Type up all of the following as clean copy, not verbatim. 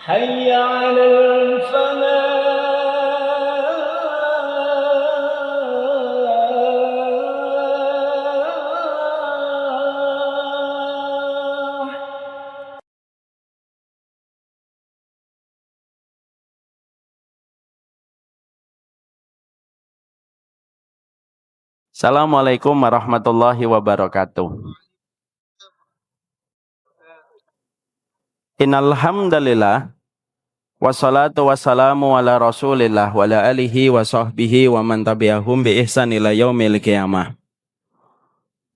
حي على الفلاح. Assalamualaikum warahmatullahi wabarakatuh. Innal hamdalillah wassalatu wassalamu ala Rasulillah wa ala alihi wa sahbihi wa man tabi'ahum bi ihsan ila yaumil qiyamah.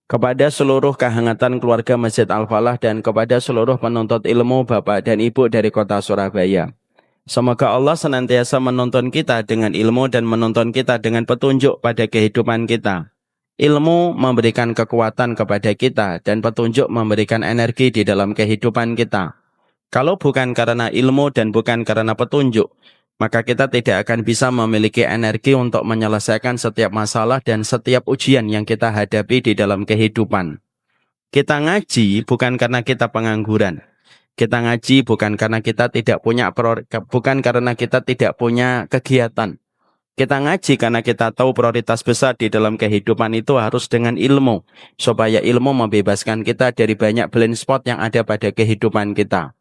Kepada seluruh kehangatan keluarga Masjid Al-Falah dan kepada seluruh penuntut ilmu Bapak dan Ibu dari kota Surabaya. Semoga Allah senantiasa menuntun kita dengan ilmu dan menuntun kita dengan petunjuk pada kehidupan kita. Ilmu memberikan kekuatan kepada kita dan petunjuk memberikan energi di dalam kehidupan kita. Kalau bukan karena ilmu dan bukan karena petunjuk, maka kita tidak akan bisa memiliki energi untuk menyelesaikan setiap masalah dan setiap ujian yang kita hadapi di dalam kehidupan. Kita ngaji bukan karena kita pengangguran. Kita ngaji bukan karena kita tidak punya kegiatan. Kita ngaji karena kita tahu prioritas besar di dalam kehidupan itu harus dengan ilmu, supaya ilmu membebaskan kita dari banyak blind spot yang ada pada kehidupan kita.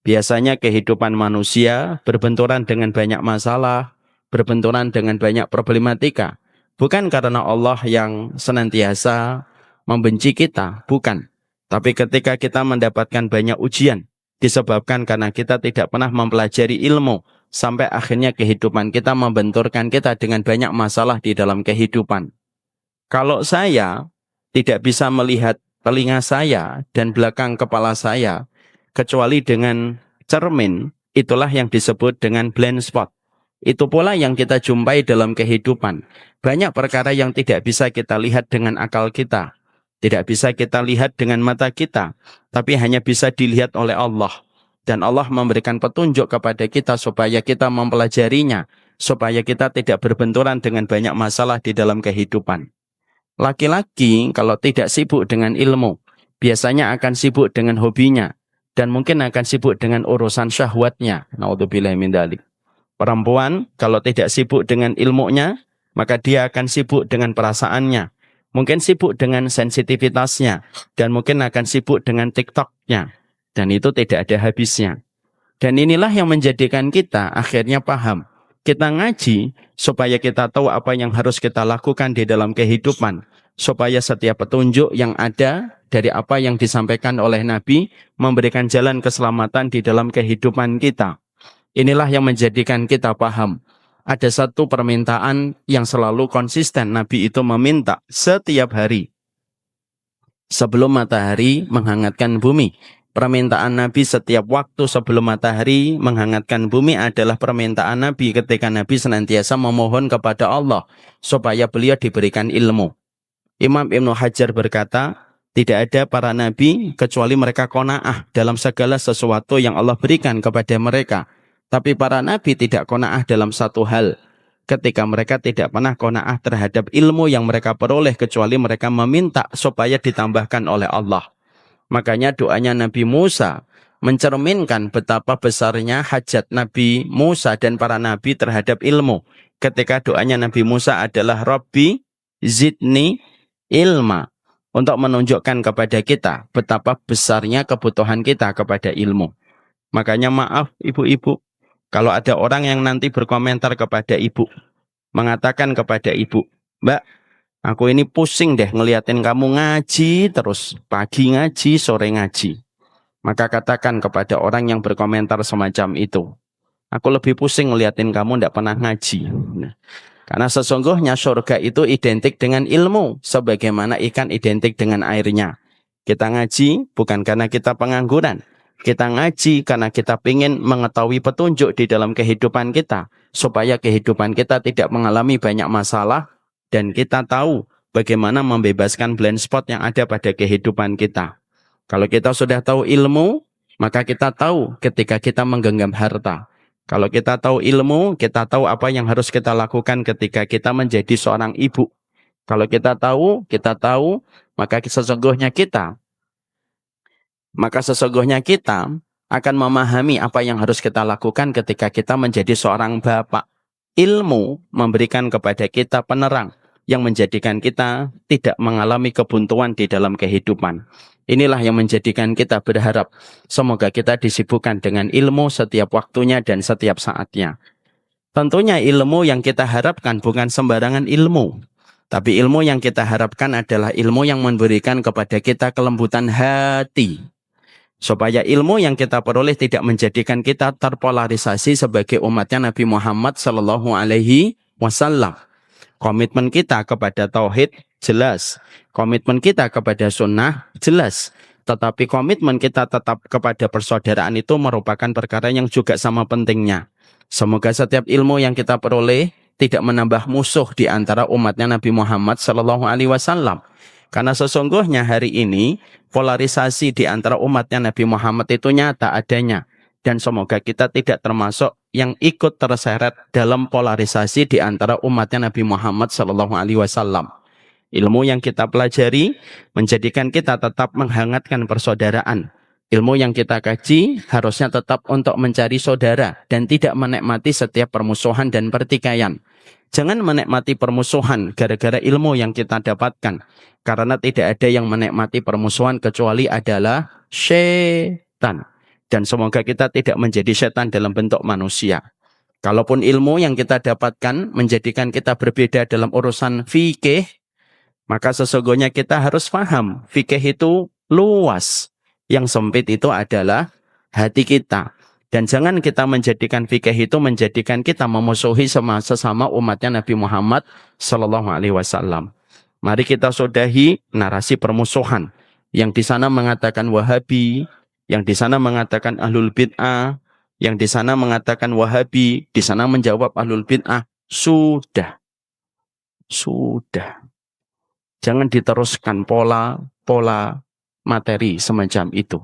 Biasanya kehidupan manusia berbenturan dengan banyak masalah, berbenturan dengan banyak problematika. Bukan karena Allah yang senantiasa membenci kita, bukan. Tapi ketika kita mendapatkan banyak ujian, disebabkan karena kita tidak pernah mempelajari ilmu, sampai akhirnya kehidupan kita membenturkan kita dengan banyak masalah di dalam kehidupan. Kalau saya tidak bisa melihat telinga saya dan belakang kepala saya, kecuali dengan cermin, itulah yang disebut dengan blind spot. Itu pula yang kita jumpai dalam kehidupan. Banyak perkara yang tidak bisa kita lihat dengan akal kita, tidak bisa kita lihat dengan mata kita, tapi hanya bisa dilihat oleh Allah. Dan Allah memberikan petunjuk kepada kita supaya kita mempelajarinya, supaya kita tidak berbenturan dengan banyak masalah di dalam kehidupan. Laki-laki kalau tidak sibuk dengan ilmu, biasanya akan sibuk dengan hobinya, dan mungkin akan sibuk dengan urusan syahwatnya. Naudzubillahi min dzalik. Perempuan kalau tidak sibuk dengan ilmunya, maka dia akan sibuk dengan perasaannya. Mungkin sibuk dengan sensitivitasnya, dan mungkin akan sibuk dengan TikToknya. Dan itu tidak ada habisnya. Dan inilah yang menjadikan kita akhirnya paham. Kita ngaji supaya kita tahu apa yang harus kita lakukan di dalam kehidupan. Supaya setiap petunjuk yang ada dari apa yang disampaikan oleh Nabi memberikan jalan keselamatan di dalam kehidupan kita. Inilah yang menjadikan kita paham. Ada satu permintaan yang selalu konsisten Nabi itu meminta setiap hari. Sebelum matahari menghangatkan bumi. Permintaan Nabi setiap waktu sebelum matahari menghangatkan bumi adalah permintaan Nabi ketika Nabi senantiasa memohon kepada Allah supaya beliau diberikan ilmu. Imam Ibnu Hajar berkata, tidak ada para nabi kecuali mereka qanaah dalam segala sesuatu yang Allah berikan kepada mereka. Tapi para nabi tidak qanaah dalam satu hal. Ketika mereka tidak pernah qanaah terhadap ilmu yang mereka peroleh kecuali mereka meminta supaya ditambahkan oleh Allah. Makanya doanya Nabi Musa mencerminkan betapa besarnya hajat Nabi Musa dan para nabi terhadap ilmu. Ketika doanya Nabi Musa adalah Rabbi zidni ilma, untuk menunjukkan kepada kita betapa besarnya kebutuhan kita kepada ilmu. Makanya maaf ibu-ibu, kalau ada orang yang nanti berkomentar kepada ibu, mengatakan kepada ibu, Mbak, aku ini pusing deh ngeliatin kamu ngaji terus, pagi ngaji, sore ngaji. Maka katakan kepada orang yang berkomentar semacam itu, aku lebih pusing ngeliatin kamu tidak pernah ngaji. Nah, karena sesungguhnya surga itu identik dengan ilmu, sebagaimana ikan identik dengan airnya. Kita ngaji bukan karena kita pengangguran. Kita ngaji karena kita ingin mengetahui petunjuk di dalam kehidupan kita, supaya kehidupan kita tidak mengalami banyak masalah, dan kita tahu bagaimana membebaskan blind spot yang ada pada kehidupan kita. Kalau kita sudah tahu ilmu, maka kita tahu ketika kita menggenggam harta. Kalau kita tahu ilmu, kita tahu apa yang harus kita lakukan ketika kita menjadi seorang ibu. Kalau kita tahu, maka sesungguhnya kita akan memahami apa yang harus kita lakukan ketika kita menjadi seorang bapak. Ilmu memberikan kepada kita penerang yang menjadikan kita tidak mengalami kebuntuan di dalam kehidupan. Inilah yang menjadikan kita berharap semoga kita disibukkan dengan ilmu setiap waktunya dan setiap saatnya. Tentunya ilmu yang kita harapkan bukan sembarangan ilmu, tapi ilmu yang kita harapkan adalah ilmu yang memberikan kepada kita kelembutan hati. Supaya ilmu yang kita peroleh tidak menjadikan kita terpolarisasi sebagai umatnya Nabi Muhammad Sallallahu Alaihi Wasallam. Komitmen kita kepada tauhid jelas, komitmen kita kepada sunnah jelas. Tetapi komitmen kita tetap kepada persaudaraan itu merupakan perkara yang juga sama pentingnya. Semoga setiap ilmu yang kita peroleh tidak menambah musuh di antara umatnya Nabi Muhammad Sallallahu Alaihi Wasallam. Karena sesungguhnya hari ini polarisasi di antara umatnya Nabi Muhammad itu nyata adanya. Dan semoga kita tidak termasuk yang ikut terseret dalam polarisasi di antara umatnya Nabi Muhammad Sallallahu Alaihi Wasallam. Ilmu yang kita pelajari menjadikan kita tetap menghangatkan persaudaraan. Ilmu yang kita kaji harusnya tetap untuk mencari saudara dan tidak menikmati setiap permusuhan dan pertikaian. Jangan menikmati permusuhan gara-gara ilmu yang kita dapatkan. Karena tidak ada yang menikmati permusuhan kecuali adalah syaitan. Dan semoga kita tidak menjadi syaitan dalam bentuk manusia. Kalaupun ilmu yang kita dapatkan menjadikan kita berbeda dalam urusan fikih, maka sesungguhnya kita harus paham fikih itu luas. Yang sempit itu adalah hati kita. Dan jangan kita menjadikan fikih itu menjadikan kita memusuhi sesama umatnya Nabi Muhammad Sallallahu Alaihi Wasallam. Mari kita sudahi narasi permusuhan. Yang di sana mengatakan Wahabi, yang di sana mengatakan Ahlul Bid'ah, yang di sana mengatakan Wahabi, di sana menjawab Ahlul Bid'ah. Sudah. Jangan diteruskan pola materi semacam itu.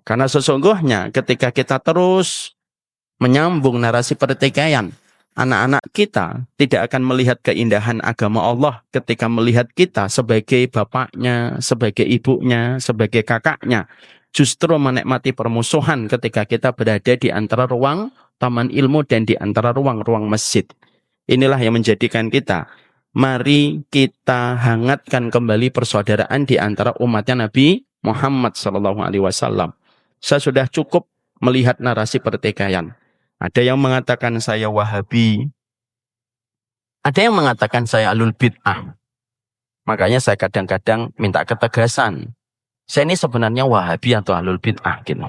Karena sesungguhnya ketika kita terus menyambung narasi pertikaian, anak-anak kita tidak akan melihat keindahan agama Allah ketika melihat kita sebagai bapaknya, sebagai ibunya, sebagai kakaknya. Justru menikmati permusuhan ketika kita berada di antara ruang taman ilmu dan di antara ruang-ruang masjid. Inilah yang menjadikan kita, mari kita hangatkan kembali persaudaraan di antara umatnya Nabi Muhammad Sallallahu Alaihi Wasallam. Saya sudah cukup melihat narasi pertikaian. Ada yang mengatakan saya Wahabi, ada yang mengatakan saya Ahlul Bid'ah. Makanya saya kadang-kadang minta ketegasan. Saya ini sebenarnya Wahabi atau Ahlul Bid'ah gitu.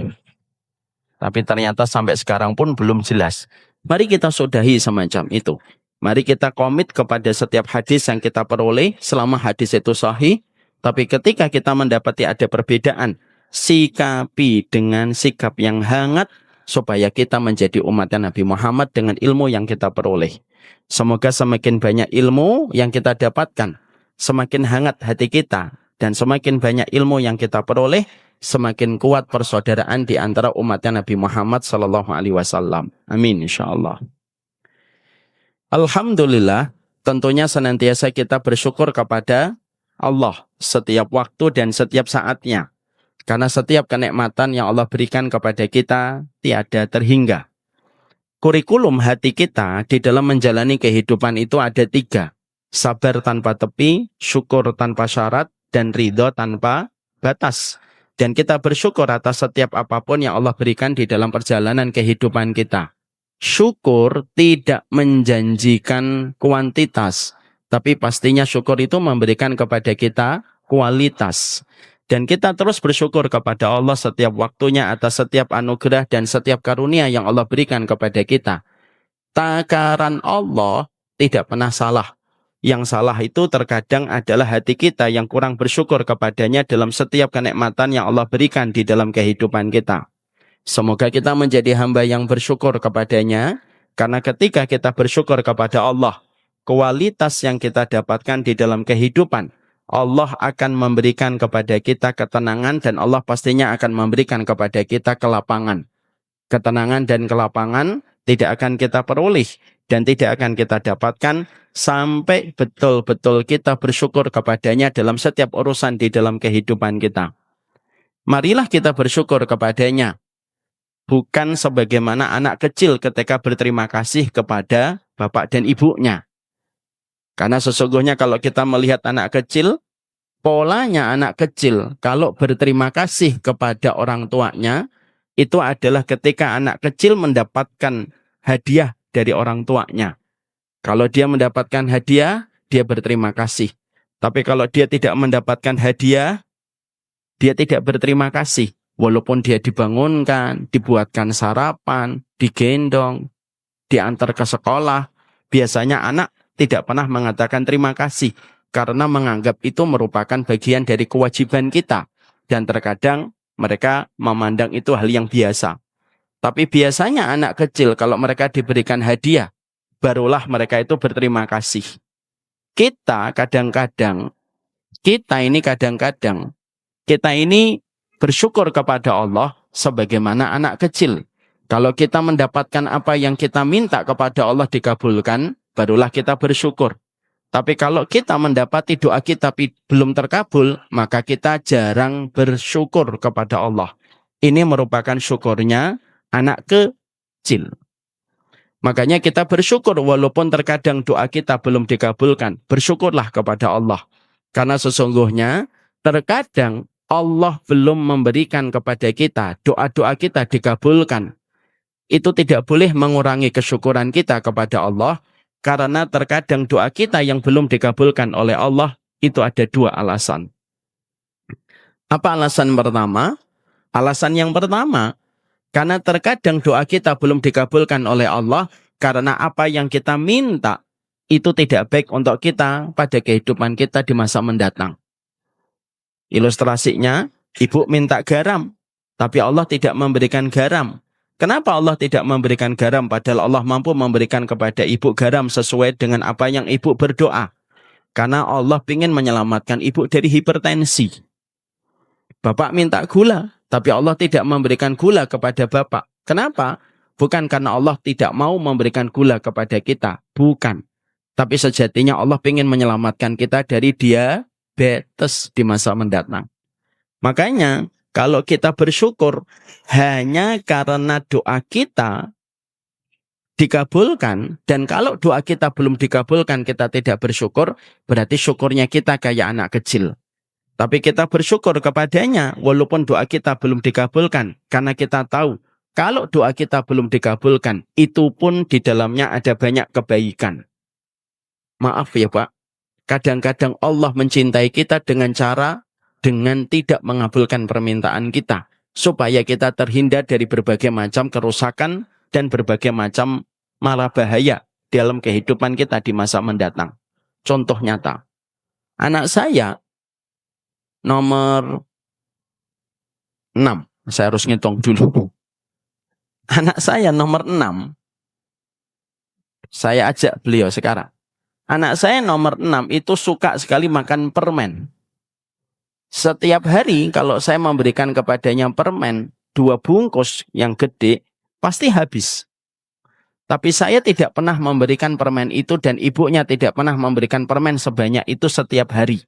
Tapi ternyata sampai sekarang pun belum jelas. Mari kita sudahi semacam itu. Mari kita komit kepada setiap hadis yang kita peroleh selama hadis itu sahih. Tapi ketika kita mendapati ada perbedaan, sikapi dengan sikap yang hangat supaya kita menjadi umatnya Nabi Muhammad dengan ilmu yang kita peroleh. Semoga semakin banyak ilmu yang kita dapatkan, semakin hangat hati kita, dan semakin banyak ilmu yang kita peroleh, semakin kuat persaudaraan di antara umatnya Nabi Muhammad Sallallahu Alaihi Wasallam. Amin insyaallah. Alhamdulillah, tentunya senantiasa kita bersyukur kepada Allah setiap waktu dan setiap saatnya. Karena setiap kenikmatan yang Allah berikan kepada kita tiada terhingga. Kurikulum hati kita di dalam menjalani kehidupan itu ada 3. Sabar tanpa tepi, syukur tanpa syarat, dan ridho tanpa batas. Dan kita bersyukur atas setiap apapun yang Allah berikan di dalam perjalanan kehidupan kita. Syukur tidak menjanjikan kuantitas, tapi pastinya syukur itu memberikan kepada kita kualitas. Dan kita terus bersyukur kepada Allah setiap waktunya atas setiap anugerah dan setiap karunia yang Allah berikan kepada kita. Takaran Allah tidak pernah salah. Yang salah itu terkadang adalah hati kita yang kurang bersyukur kepadanya dalam setiap kenikmatan yang Allah berikan di dalam kehidupan kita. Semoga kita menjadi hamba yang bersyukur kepadanya, karena ketika kita bersyukur kepada Allah, kualitas yang kita dapatkan di dalam kehidupan, Allah akan memberikan kepada kita ketenangan dan Allah pastinya akan memberikan kepada kita kelapangan. Ketenangan dan kelapangan tidak akan kita peroleh dan tidak akan kita dapatkan sampai betul-betul kita bersyukur kepadanya dalam setiap urusan di dalam kehidupan kita. Marilah kita bersyukur kepadanya. bukan sebagaimana anak kecil ketika berterima kasih kepada bapak dan ibunya. Karena sesungguhnya kalau kita melihat anak kecil, polanya anak kecil kalau berterima kasih kepada orang tuanya, itu adalah ketika anak kecil mendapatkan hadiah dari orang tuanya. Kalau dia mendapatkan hadiah, dia berterima kasih. Tapi kalau dia tidak mendapatkan hadiah, dia tidak berterima kasih. Walaupun dia dibangunkan, dibuatkan sarapan, digendong, diantar ke sekolah, biasanya anak tidak pernah mengatakan terima kasih karena menganggap itu merupakan bagian dari kewajiban kita. Dan terkadang mereka memandang itu hal yang biasa. Tapi biasanya anak kecil kalau mereka diberikan hadiah, barulah mereka itu berterima kasih. Kita ini bersyukur kepada Allah sebagaimana anak kecil. Kalau kita mendapatkan apa yang kita minta kepada Allah dikabulkan, barulah kita bersyukur. Tapi kalau kita mendapati doa kita belum terkabul, maka kita jarang bersyukur kepada Allah. Ini merupakan syukurnya anak kecil. Makanya kita bersyukur walaupun terkadang doa kita belum dikabulkan. Bersyukurlah kepada Allah. Karena sesungguhnya terkadang Allah belum memberikan kepada kita, doa-doa kita dikabulkan. Itu tidak boleh mengurangi kesyukuran kita kepada Allah, karena terkadang doa kita yang belum dikabulkan oleh Allah, itu ada dua alasan. Apa alasan pertama? Alasan yang pertama, karena terkadang doa kita belum dikabulkan oleh Allah, karena apa yang kita minta, itu tidak baik untuk kita pada kehidupan kita di masa mendatang. Ilustrasinya, ibu minta garam, tapi Allah tidak memberikan garam. Kenapa Allah tidak memberikan garam padahal Allah mampu memberikan kepada ibu garam sesuai dengan apa yang ibu berdoa? Karena Allah ingin menyelamatkan ibu dari hipertensi. Bapak minta gula, tapi Allah tidak memberikan gula kepada bapak. Kenapa? Bukan karena Allah tidak mau memberikan gula kepada kita. Bukan. Tapi sejatinya Allah ingin menyelamatkan kita dari diabetes di masa mendatang. Makanya kalau kita bersyukur hanya karena doa kita dikabulkan, dan kalau doa kita belum dikabulkan kita tidak bersyukur, berarti syukurnya kita kayak anak kecil. Tapi kita bersyukur kepadanya walaupun doa kita belum dikabulkan, karena kita tahu kalau doa kita belum dikabulkan, itu pun di dalamnya ada banyak kebaikan. Maaf ya Pak, kadang-kadang Allah mencintai kita dengan tidak mengabulkan permintaan kita, supaya kita terhindar dari berbagai macam kerusakan dan berbagai macam mara bahaya dalam kehidupan kita di masa mendatang. Contoh nyata, anak saya nomor 6, saya harus ngitung dulu. Anak saya nomor 6, saya ajak beliau sekarang. Anak saya nomor 6 itu suka sekali makan permen. Setiap hari kalau saya memberikan kepadanya permen 2 bungkus yang gede, pasti habis. Tapi saya tidak pernah memberikan permen itu dan ibunya tidak pernah memberikan permen sebanyak itu setiap hari.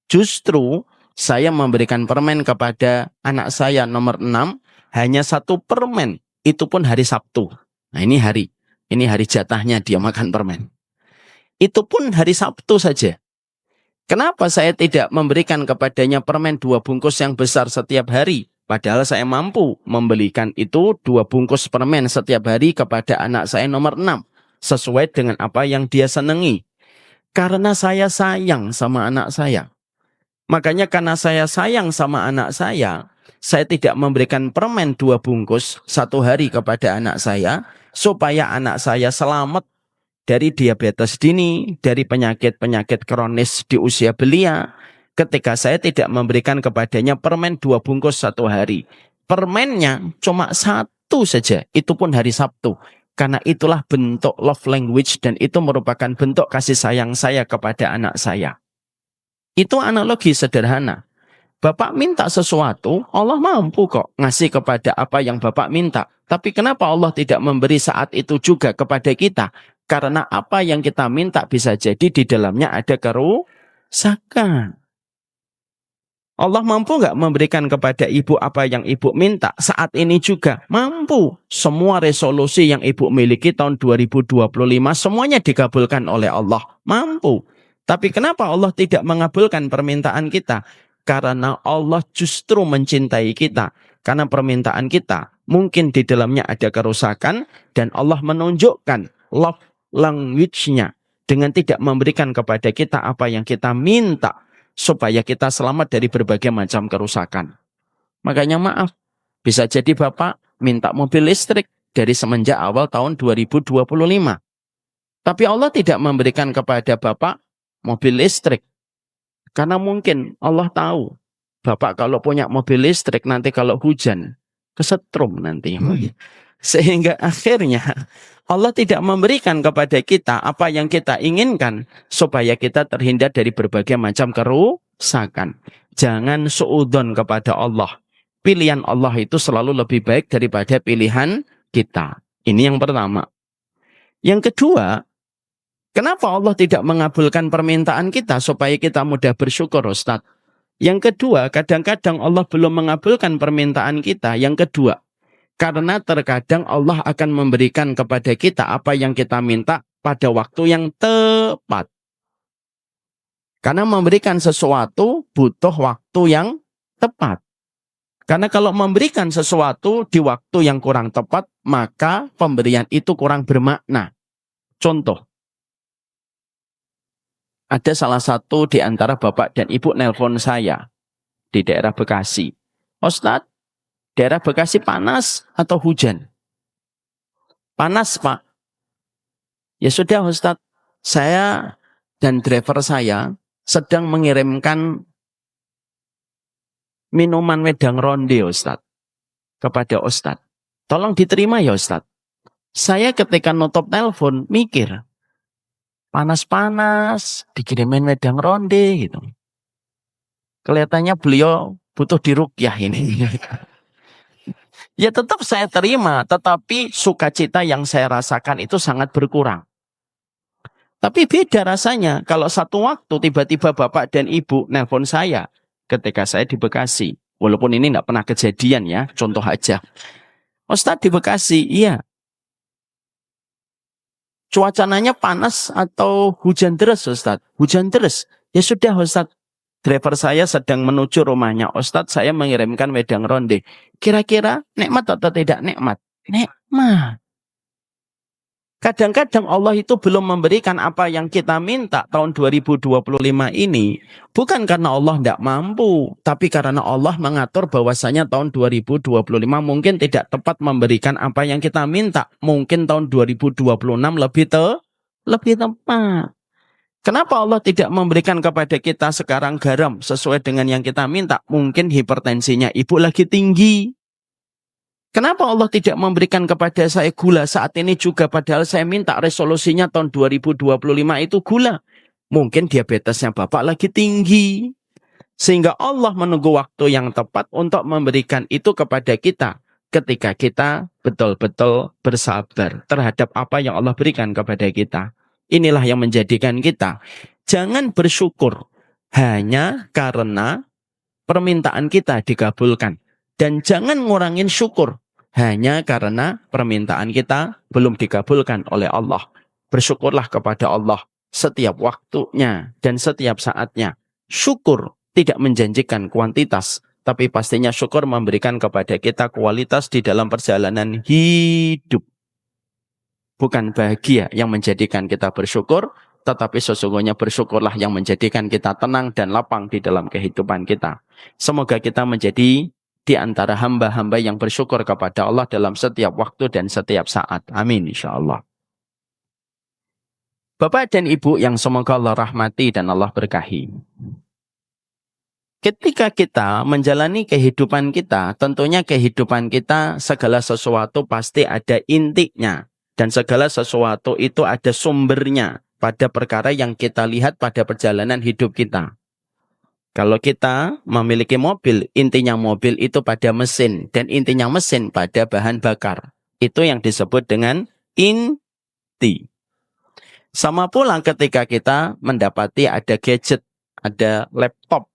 Justru saya memberikan permen kepada anak saya nomor 6 hanya 1 permen. Itu pun hari Sabtu. Nah ini hari jatahnya dia makan permen. Itu pun hari Sabtu saja. Kenapa saya tidak memberikan kepadanya permen 2 bungkus yang besar setiap hari? Padahal saya mampu membelikan itu 2 bungkus permen setiap hari kepada anak saya nomor 6. Sesuai dengan apa yang dia senangi. Karena saya sayang sama anak saya. Makanya karena saya sayang sama anak saya tidak memberikan permen 2 bungkus 1 hari kepada anak saya, supaya anak saya selamat dari diabetes dini, dari penyakit-penyakit kronis di usia belia. Ketika saya tidak memberikan kepadanya permen 2 bungkus 1 hari. Permennya cuma 1 saja, itu pun hari Sabtu. Karena itulah bentuk love language dan itu merupakan bentuk kasih sayang saya kepada anak saya. Itu analogi sederhana. Bapak minta sesuatu, Allah mampu kok ngasih kepada apa yang Bapak minta. Tapi kenapa Allah tidak memberi saat itu juga kepada kita? Karena apa yang kita minta bisa jadi di dalamnya ada kerusakan. Allah mampu nggak memberikan kepada ibu apa yang ibu minta? Saat ini juga mampu. Semua resolusi yang ibu miliki tahun 2025 semuanya dikabulkan oleh Allah. Mampu. Tapi kenapa Allah tidak mengabulkan permintaan kita? Karena Allah justru mencintai kita. Karena permintaan kita mungkin di dalamnya ada kerusakan dan Allah menunjukkan love language-nya dengan tidak memberikan kepada kita apa yang kita minta, supaya kita selamat dari berbagai macam kerusakan. Makanya maaf, bisa jadi Bapak minta mobil listrik dari semenjak awal tahun 2025. Tapi Allah tidak memberikan kepada Bapak mobil listrik. Karena mungkin Allah tahu, Bapak kalau punya mobil listrik nanti kalau hujan, kesetrum nanti. Sehingga akhirnya Allah tidak memberikan kepada kita apa yang kita inginkan supaya kita terhindar dari berbagai macam kerusakan. Jangan suudzon kepada Allah. Pilihan Allah itu selalu lebih baik daripada pilihan kita. Ini yang pertama. Yang kedua, kenapa Allah tidak mengabulkan permintaan kita supaya kita mudah bersyukur, Ustaz? Yang kedua, kadang-kadang Allah belum mengabulkan permintaan kita. Yang kedua, karena terkadang Allah akan memberikan kepada kita apa yang kita minta pada waktu yang tepat. Karena memberikan sesuatu butuh waktu yang tepat. Karena kalau memberikan sesuatu di waktu yang kurang tepat, maka pemberian itu kurang bermakna. Contoh, ada salah satu di antara bapak dan ibu nelpon saya di daerah Bekasi. Ustadz, daerah Bekasi panas atau hujan? Panas, Pak. Ya sudah, Ustadz. Saya dan driver saya sedang mengirimkan minuman wedang ronde, Ustadz, kepada Ustadz. Tolong diterima ya, Ustadz. Saya ketika nutup telepon mikir, panas-panas dikirimin wedang ronde gitu. Kelihatannya beliau butuh diruqyah ini. Ya tetap saya terima, tetapi sukacita yang saya rasakan itu sangat berkurang. Tapi beda rasanya kalau satu waktu tiba-tiba bapak dan ibu nelpon saya ketika saya di Bekasi. Walaupun ini tidak pernah kejadian ya, contoh aja. Ustadz di Bekasi, iya. Cuacanya panas atau hujan deras, Ustadz? Hujan deras. Ya sudah, Ustadz. Driver saya sedang menuju rumahnya. Ustadz, saya mengirimkan wedang ronde. Kira-kira nikmat atau tidak nikmat? Nikmat. Kadang-kadang Allah itu belum memberikan apa yang kita minta tahun 2025 ini. Bukan karena Allah tidak mampu. Tapi karena Allah mengatur bahwasanya tahun 2025 mungkin tidak tepat memberikan apa yang kita minta. Mungkin tahun 2026 lebih tepat. Kenapa Allah tidak memberikan kepada kita sekarang garam sesuai dengan yang kita minta? Mungkin hipertensinya ibu lagi tinggi. Kenapa Allah tidak memberikan kepada saya gula saat ini juga padahal saya minta resolusinya tahun 2025 itu gula? Mungkin diabetesnya bapak lagi tinggi. Sehingga Allah menunggu waktu yang tepat untuk memberikan itu kepada kita ketika kita betul-betul bersabar terhadap apa yang Allah berikan kepada kita. Inilah yang menjadikan kita jangan bersyukur hanya karena permintaan kita dikabulkan. Dan jangan ngurangin syukur hanya karena permintaan kita belum dikabulkan oleh Allah. Bersyukurlah kepada Allah setiap waktunya dan setiap saatnya. Syukur tidak menjanjikan kuantitas, tapi pastinya syukur memberikan kepada kita kualitas di dalam perjalanan hidup. Bukan bahagia yang menjadikan kita bersyukur, tetapi sesungguhnya bersyukurlah yang menjadikan kita tenang dan lapang di dalam kehidupan kita. Semoga kita menjadi di antara hamba-hamba yang bersyukur kepada Allah dalam setiap waktu dan setiap saat. Amin insyaallah. Bapak dan Ibu yang semoga Allah rahmati dan Allah berkahi. Ketika kita menjalani kehidupan kita, tentunya kehidupan kita segala sesuatu pasti ada intinya. Dan segala sesuatu itu ada sumbernya pada perkara yang kita lihat pada perjalanan hidup kita. Kalau kita memiliki mobil, intinya mobil itu pada mesin. Dan intinya mesin pada bahan bakar. Itu yang disebut dengan inti. Sama pula ketika kita mendapati ada gadget, ada laptop.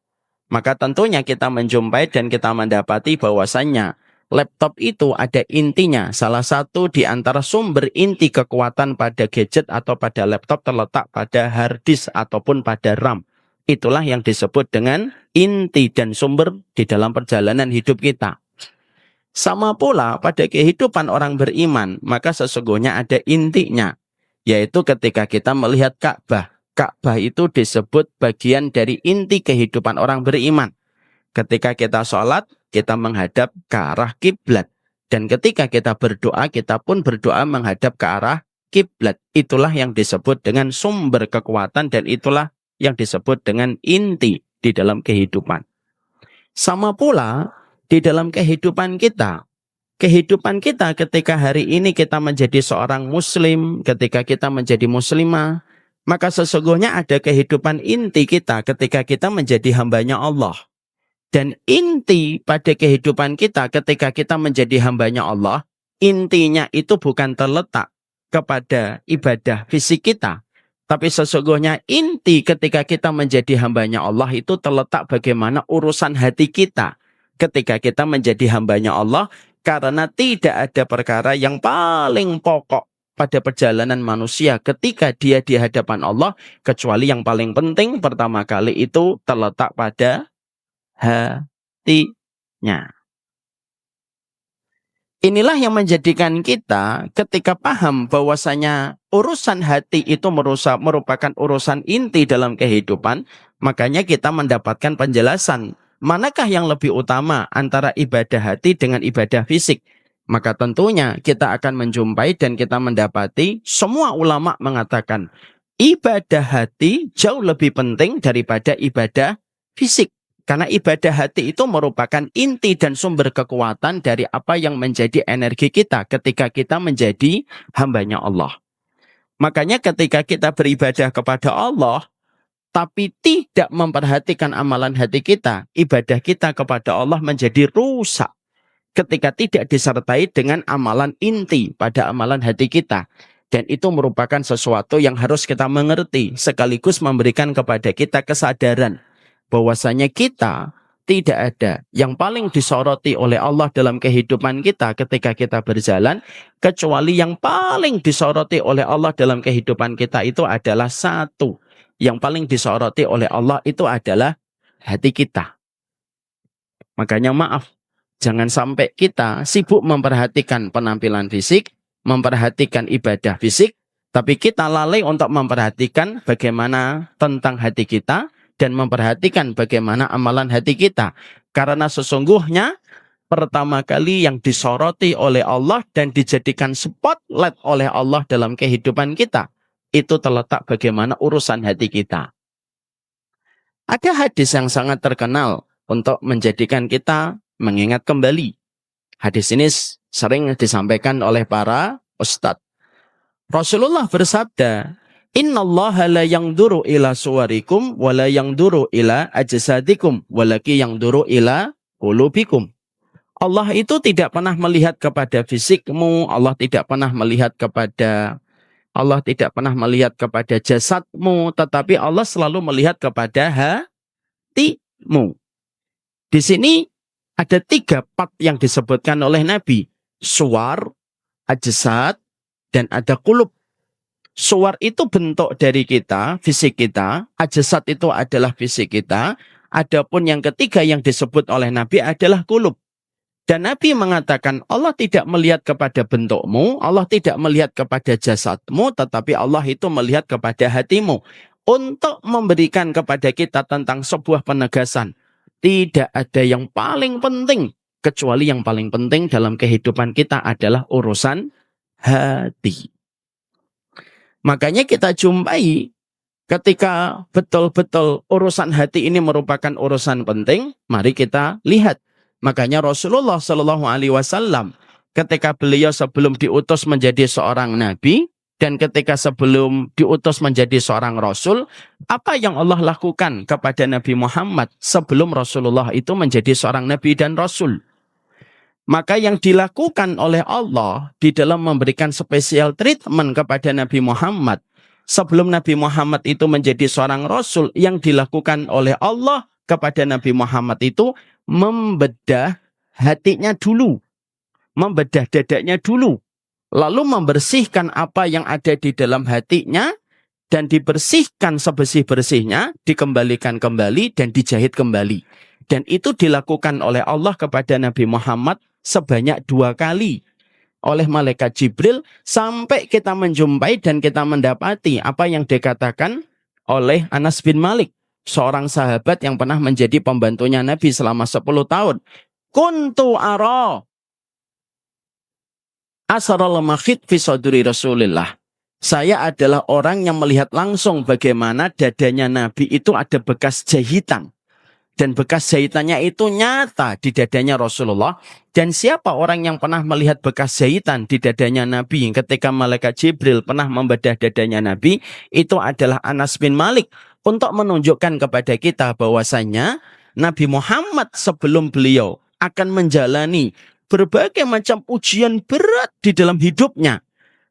maka tentunya kita menjumpai dan kita mendapati bahwasannya laptop itu ada intinya. Salah satu di antara sumber inti kekuatan pada gadget atau pada laptop terletak pada hard disk ataupun pada RAM. Itulah yang disebut dengan inti dan sumber di dalam perjalanan hidup kita. Sama pula pada kehidupan orang beriman, maka sesungguhnya ada intinya, yaitu ketika kita melihat Ka'bah. Ka'bah itu disebut bagian dari inti kehidupan orang beriman. Ketika kita sholat, kita menghadap ke arah kiblat. Dan ketika kita berdoa, kita pun berdoa menghadap ke arah kiblat. Itulah yang disebut dengan sumber kekuatan dan itulah yang disebut dengan inti di dalam kehidupan. Sama pula di dalam kehidupan kita. Kehidupan kita ketika hari ini kita menjadi seorang muslim, ketika kita menjadi muslimah, maka sesungguhnya ada kehidupan inti kita ketika kita menjadi hambanya Allah. Dan inti pada kehidupan kita ketika kita menjadi hambanya Allah, intinya itu bukan terletak kepada ibadah fisik kita. Tapi sesungguhnya inti ketika kita menjadi hambanya Allah itu terletak bagaimana urusan hati kita ketika kita menjadi hambanya Allah, karena tidak ada perkara yang paling pokok pada perjalanan manusia ketika dia di hadapan Allah, kecuali yang paling penting pertama kali itu terletak pada hatinya. Inilah yang menjadikan kita ketika paham bahwasanya urusan hati itu merupakan urusan inti dalam kehidupan, makanya kita mendapatkan penjelasan manakah yang lebih utama antara ibadah hati dengan ibadah fisik. Maka tentunya kita akan menjumpai dan kita mendapati semua ulama mengatakan ibadah hati jauh lebih penting daripada ibadah fisik. Karena ibadah hati itu merupakan inti dan sumber kekuatan dari apa yang menjadi energi kita ketika kita menjadi hambanya Allah. Makanya ketika kita beribadah kepada Allah, tapi tidak memperhatikan amalan hati kita, ibadah kita kepada Allah menjadi rusak. Ketika tidak disertai dengan amalan inti pada amalan hati kita. Dan itu merupakan sesuatu yang harus kita mengerti, sekaligus memberikan kepada kita kesadaran bahwasanya kita tidak ada yang paling disoroti oleh Allah dalam kehidupan kita ketika kita berjalan, kecuali yang paling disoroti oleh Allah dalam kehidupan kita itu adalah satu. Yang paling disoroti oleh Allah itu adalah hati kita. Makanya maaf, jangan sampai kita sibuk memperhatikan penampilan fisik, memperhatikan ibadah fisik, tapi kita lalai untuk memperhatikan bagaimana tentang hati kita dan memperhatikan bagaimana amalan hati kita. Karena sesungguhnya pertama kali yang disoroti oleh Allah dan dijadikan spotlight oleh Allah dalam kehidupan kita, itu terletak bagaimana urusan hati kita. Ada hadis yang sangat terkenal untuk menjadikan kita mengingat kembali. Hadis ini sering disampaikan oleh para ustadz. Rasulullah bersabda, Innallaha la yangduru ila suwarikum wa la yangduru ila ajsadikum walaki yangduru ila qulubikum. Allah itu tidak pernah melihat kepada fisikmu, Allah tidak pernah melihat kepada jasadmu, tetapi Allah selalu melihat kepada hatimu. Di sini ada 3 part yang disebutkan oleh Nabi. Suwar, ajsad, dan ada qulub. Suwar itu bentuk dari kita, fisik kita. Ajsad itu adalah fisik kita. Adapun yang ketiga yang disebut oleh Nabi adalah qulub. Dan Nabi mengatakan Allah tidak melihat kepada bentukmu, Allah tidak melihat kepada jasadmu, tetapi Allah itu melihat kepada hatimu. Untuk memberikan kepada kita tentang sebuah penegasan. Tidak ada yang paling penting, kecuali yang paling penting dalam kehidupan kita adalah urusan hati. Makanya kita jumpai ketika betul-betul urusan hati ini merupakan urusan penting, mari kita lihat. Makanya Rasulullah SAW ketika beliau sebelum diutus menjadi seorang nabi dan ketika sebelum diutus menjadi seorang rasul, apa yang Allah lakukan kepada Nabi Muhammad sebelum Rasulullah itu menjadi seorang nabi dan rasul? Maka yang dilakukan oleh Allah di dalam memberikan special treatment kepada Nabi Muhammad sebelum Nabi Muhammad itu menjadi seorang rasul, yang dilakukan oleh Allah kepada Nabi Muhammad itu membedah hatinya dulu, membedah dadanya dulu, lalu membersihkan apa yang ada di dalam hatinya dan dibersihkan sebersih-bersihnya, dikembalikan kembali dan dijahit kembali. Dan itu dilakukan oleh Allah kepada Nabi Muhammad sebanyak 2 kali oleh malaikat Jibril sampai kita menjumpai dan kita mendapati apa yang dikatakan oleh Anas bin Malik, seorang sahabat yang pernah menjadi pembantunya Nabi selama 10 tahun. Kuntu ara asaral makhid fi sadri Rasulillah. Saya adalah orang yang melihat langsung bagaimana dadanya Nabi itu ada bekas jahitan. Dan bekas jahitannya itu nyata di dadanya Rasulullah. Dan siapa orang yang pernah melihat bekas jahitan di dadanya Nabi ketika malaikat Jibril pernah membedah dadanya Nabi, itu adalah Anas bin Malik. Untuk menunjukkan kepada kita bahwasanya Nabi Muhammad sebelum beliau akan menjalani berbagai macam ujian berat di dalam hidupnya.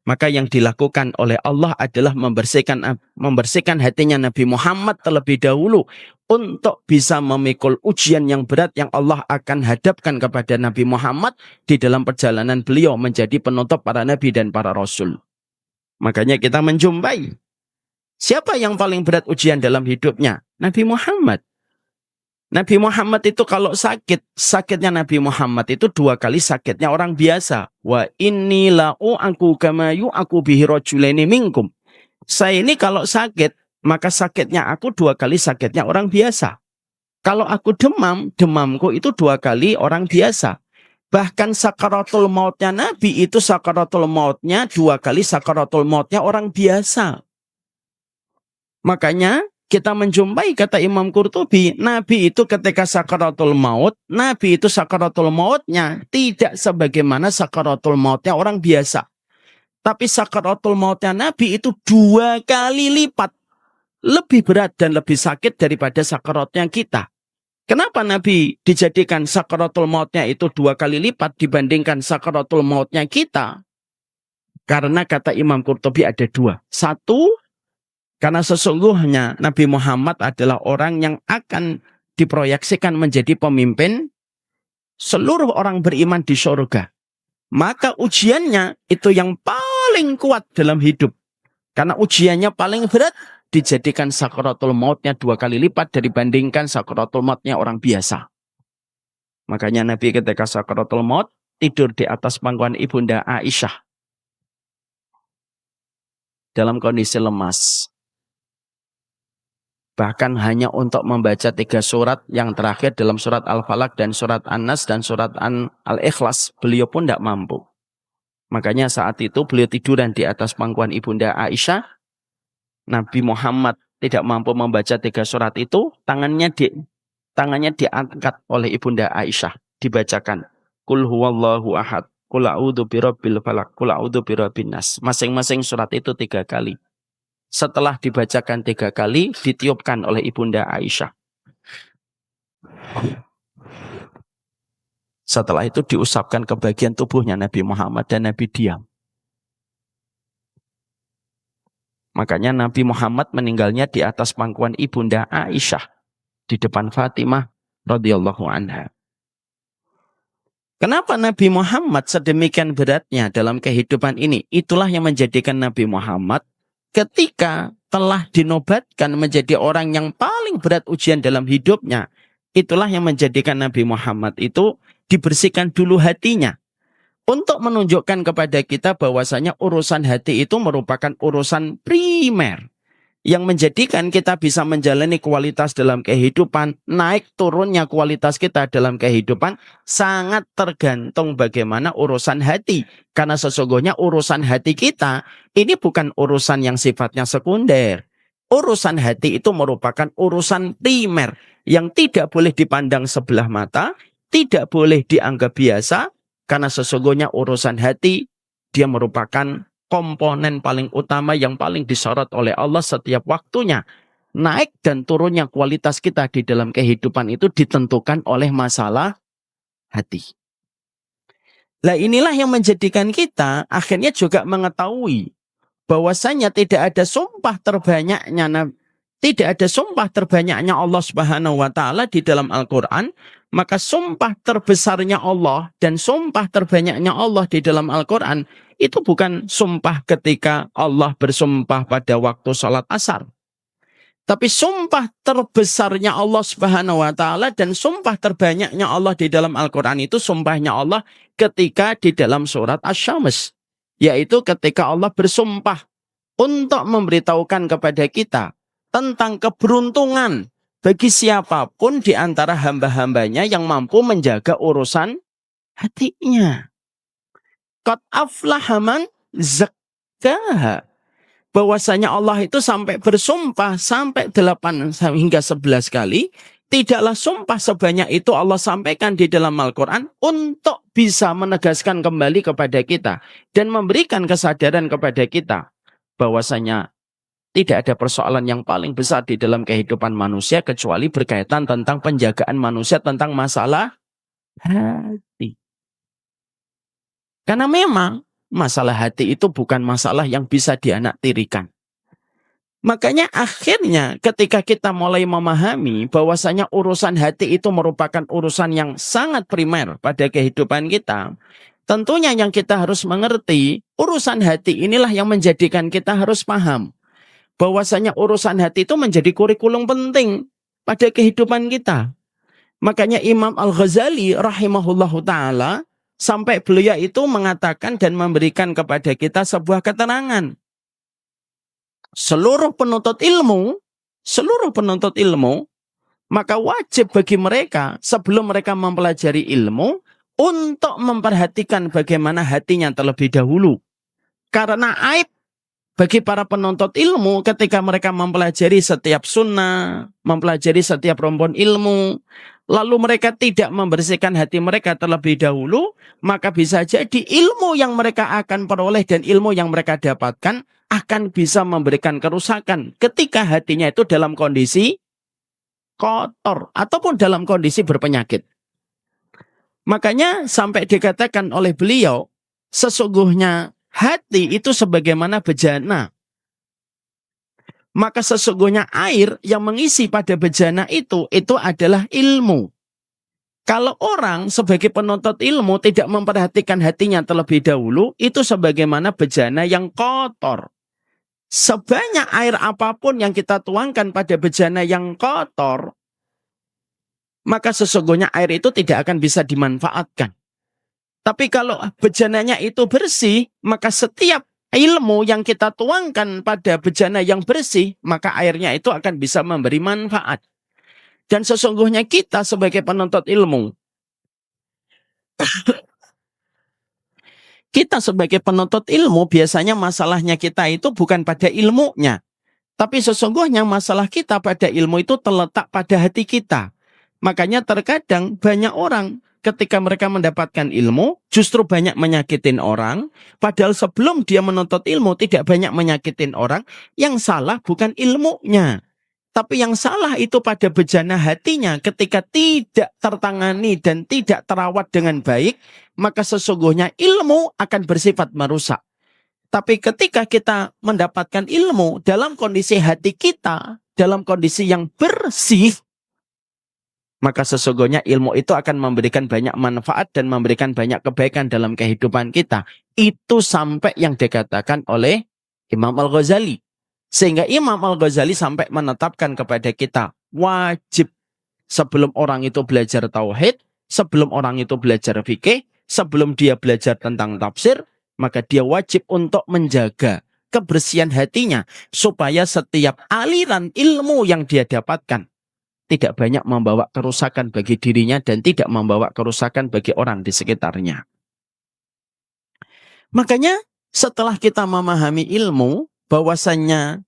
Maka yang dilakukan oleh Allah adalah membersihkan hatinya Nabi Muhammad terlebih dahulu untuk bisa memikul ujian yang berat yang Allah akan hadapkan kepada Nabi Muhammad di dalam perjalanan beliau menjadi penutup para nabi dan para rasul. Makanya kita menjumpai siapa yang paling berat ujian dalam hidupnya? Nabi Muhammad. Nabi Muhammad itu kalau sakit, sakitnya Nabi Muhammad itu 2 kali sakitnya orang biasa. Wa inni la'u aku kamayu aku bihi rajulaini minkum. Saya ini kalau sakit, maka sakitnya aku 2 kali sakitnya orang biasa. Kalau aku demam, demamku itu 2 kali orang biasa. Bahkan sakaratul mautnya Nabi itu sakaratul mautnya 2 kali sakaratul mautnya orang biasa. Makanya kita menjumpai kata Imam Qurtubi, Nabi itu ketika sakaratul maut, Nabi itu sakaratul mautnya tidak sebagaimana sakaratul mautnya orang biasa. Tapi sakaratul mautnya Nabi itu 2 kali lipat lebih berat dan lebih sakit daripada sakaratnya kita. Kenapa Nabi dijadikan sakaratul mautnya itu 2 kali lipat dibandingkan sakaratul mautnya kita? Karena kata Imam Qurtubi ada 2. 1, karena sesungguhnya Nabi Muhammad adalah orang yang akan diproyeksikan menjadi pemimpin seluruh orang beriman di surga. Maka ujiannya itu yang paling kuat dalam hidup. Karena ujiannya paling berat, dijadikan sakaratul mautnya 2 kali lipat dibandingkan sakaratul mautnya orang biasa. Makanya Nabi ketika sakaratul maut tidur di atas pangkuan ibunda Aisyah dalam kondisi lemas. Bahkan hanya untuk membaca 3 surat yang terakhir dalam surat Al-Falaq dan surat An-Nas dan surat Al-Ikhlas, beliau pun tidak mampu. Makanya saat itu beliau tiduran di atas pangkuan ibunda Aisyah. Nabi Muhammad tidak mampu membaca 3 surat itu, tangannya diangkat oleh ibunda Aisyah, dibacakan Qul huwallahu ahad, Qul a'udzu birabbil falaq, Qul a'udzu birabbin nas. Masing-masing surat itu 3 kali. Setelah dibacakan 3 kali, ditiupkan oleh ibunda Aisyah. Setelah itu diusapkan ke bagian tubuhnya Nabi Muhammad dan Nabi diam. Makanya Nabi Muhammad meninggalnya di atas pangkuan ibunda Aisyah di depan Fatimah radhiyallahu anha. Kenapa Nabi Muhammad sedemikian beratnya dalam kehidupan ini? Itulah yang menjadikan Nabi Muhammad ketika telah dinobatkan menjadi orang yang paling berat ujian dalam hidupnya, itulah yang menjadikan Nabi Muhammad itu dibersihkan dulu hatinya. Untuk menunjukkan kepada kita bahwasanya urusan hati itu merupakan urusan primer. Yang menjadikan kita bisa menjalani kualitas dalam kehidupan, naik turunnya kualitas kita dalam kehidupan, sangat tergantung bagaimana urusan hati. Karena sesungguhnya urusan hati kita, ini bukan urusan yang sifatnya sekunder. Urusan hati itu merupakan urusan primer, yang tidak boleh dipandang sebelah mata, tidak boleh dianggap biasa, karena sesungguhnya urusan hati, dia merupakan komponen paling utama yang paling disorot oleh Allah setiap waktunya. Naik dan turunnya kualitas kita di dalam kehidupan itu ditentukan oleh masalah hati. Nah inilah yang menjadikan kita akhirnya juga mengetahui bahwasanya tidak ada sumpah terbanyaknya Tidak ada sumpah terbanyaknya Allah Subhanahu wa taala di dalam Al-Qur'an, maka sumpah terbesarnya Allah dan sumpah terbanyaknya Allah di dalam Al-Qur'an itu bukan sumpah ketika Allah bersumpah pada waktu sholat asar. Tapi sumpah terbesarnya Allah Subhanahu wa taala dan sumpah terbanyaknya Allah di dalam Al-Qur'an itu sumpahnya Allah ketika di dalam surat Asy-Syams, yaitu ketika Allah bersumpah untuk memberitahukan kepada kita tentang keberuntungan bagi siapapun di antara hamba-hambanya yang mampu menjaga urusan hatinya. Qad aflaha man zakkaha. Bahwasanya Allah itu sampai bersumpah sampai 8 hingga 11 kali. Tidaklah sumpah sebanyak itu Allah sampaikan di dalam Al-Quran untuk bisa menegaskan kembali kepada kita dan memberikan kesadaran kepada kita bahwasanya tidak ada persoalan yang paling besar di dalam kehidupan manusia kecuali berkaitan tentang penjagaan manusia tentang masalah hati. Karena memang masalah hati itu bukan masalah yang bisa dianaktirikan. Makanya akhirnya ketika kita mulai memahami bahwasanya urusan hati itu merupakan urusan yang sangat primer pada kehidupan kita, tentunya yang kita harus mengerti, urusan hati inilah yang menjadikan kita harus paham bahwasanya urusan hati itu menjadi kurikulum penting pada kehidupan kita. Makanya Imam Al-Ghazali rahimahullahu ta'ala sampai beliau itu mengatakan dan memberikan kepada kita sebuah keterangan. Seluruh penuntut ilmu, maka wajib bagi mereka sebelum mereka mempelajari ilmu untuk memperhatikan bagaimana hatinya terlebih dahulu. Karena aib bagi para penuntut ilmu ketika mereka mempelajari setiap sunnah, mempelajari setiap rumpun ilmu, lalu mereka tidak membersihkan hati mereka terlebih dahulu, maka bisa jadi ilmu yang mereka akan peroleh dan ilmu yang mereka dapatkan akan bisa memberikan kerusakan ketika hatinya itu dalam kondisi kotor ataupun dalam kondisi berpenyakit. Makanya sampai dikatakan oleh beliau, sesungguhnya hati itu sebagaimana bejana. Maka sesungguhnya air yang mengisi pada bejana itu adalah ilmu. Kalau orang sebagai penuntut ilmu tidak memperhatikan hatinya terlebih dahulu, itu sebagaimana bejana yang kotor. Sebanyak air apapun yang kita tuangkan pada bejana yang kotor, maka sesungguhnya air itu tidak akan bisa dimanfaatkan. Tapi kalau bejananya itu bersih, maka setiap ilmu yang kita tuangkan pada bejana yang bersih, maka airnya itu akan bisa memberi manfaat. Dan sesungguhnya kita sebagai penuntut ilmu, kita sebagai penuntut ilmu biasanya masalahnya kita itu bukan pada ilmunya. Tapi sesungguhnya masalah kita pada ilmu itu terletak pada hati kita. Makanya terkadang banyak orang ketika mereka mendapatkan ilmu justru banyak menyakitin orang. Padahal sebelum dia menuntut ilmu tidak banyak menyakitin orang. Yang salah bukan ilmunya. Tapi yang salah itu pada bejana hatinya ketika tidak tertangani dan tidak terawat dengan baik, maka sesungguhnya ilmu akan bersifat merusak. Tapi ketika kita mendapatkan ilmu dalam kondisi hati kita, dalam kondisi yang bersih, maka sesungguhnya ilmu itu akan memberikan banyak manfaat dan memberikan banyak kebaikan dalam kehidupan kita. Itu sampai yang dikatakan oleh Imam Al-Ghazali. Sehingga Imam Al-Ghazali sampai menetapkan kepada kita wajib sebelum orang itu belajar tauhid, sebelum orang itu belajar fikih, sebelum dia belajar tentang tafsir, maka dia wajib untuk menjaga kebersihan hatinya supaya setiap aliran ilmu yang dia dapatkan tidak banyak membawa kerusakan bagi dirinya dan tidak membawa kerusakan bagi orang di sekitarnya. Makanya setelah kita memahami ilmu, bahwasannya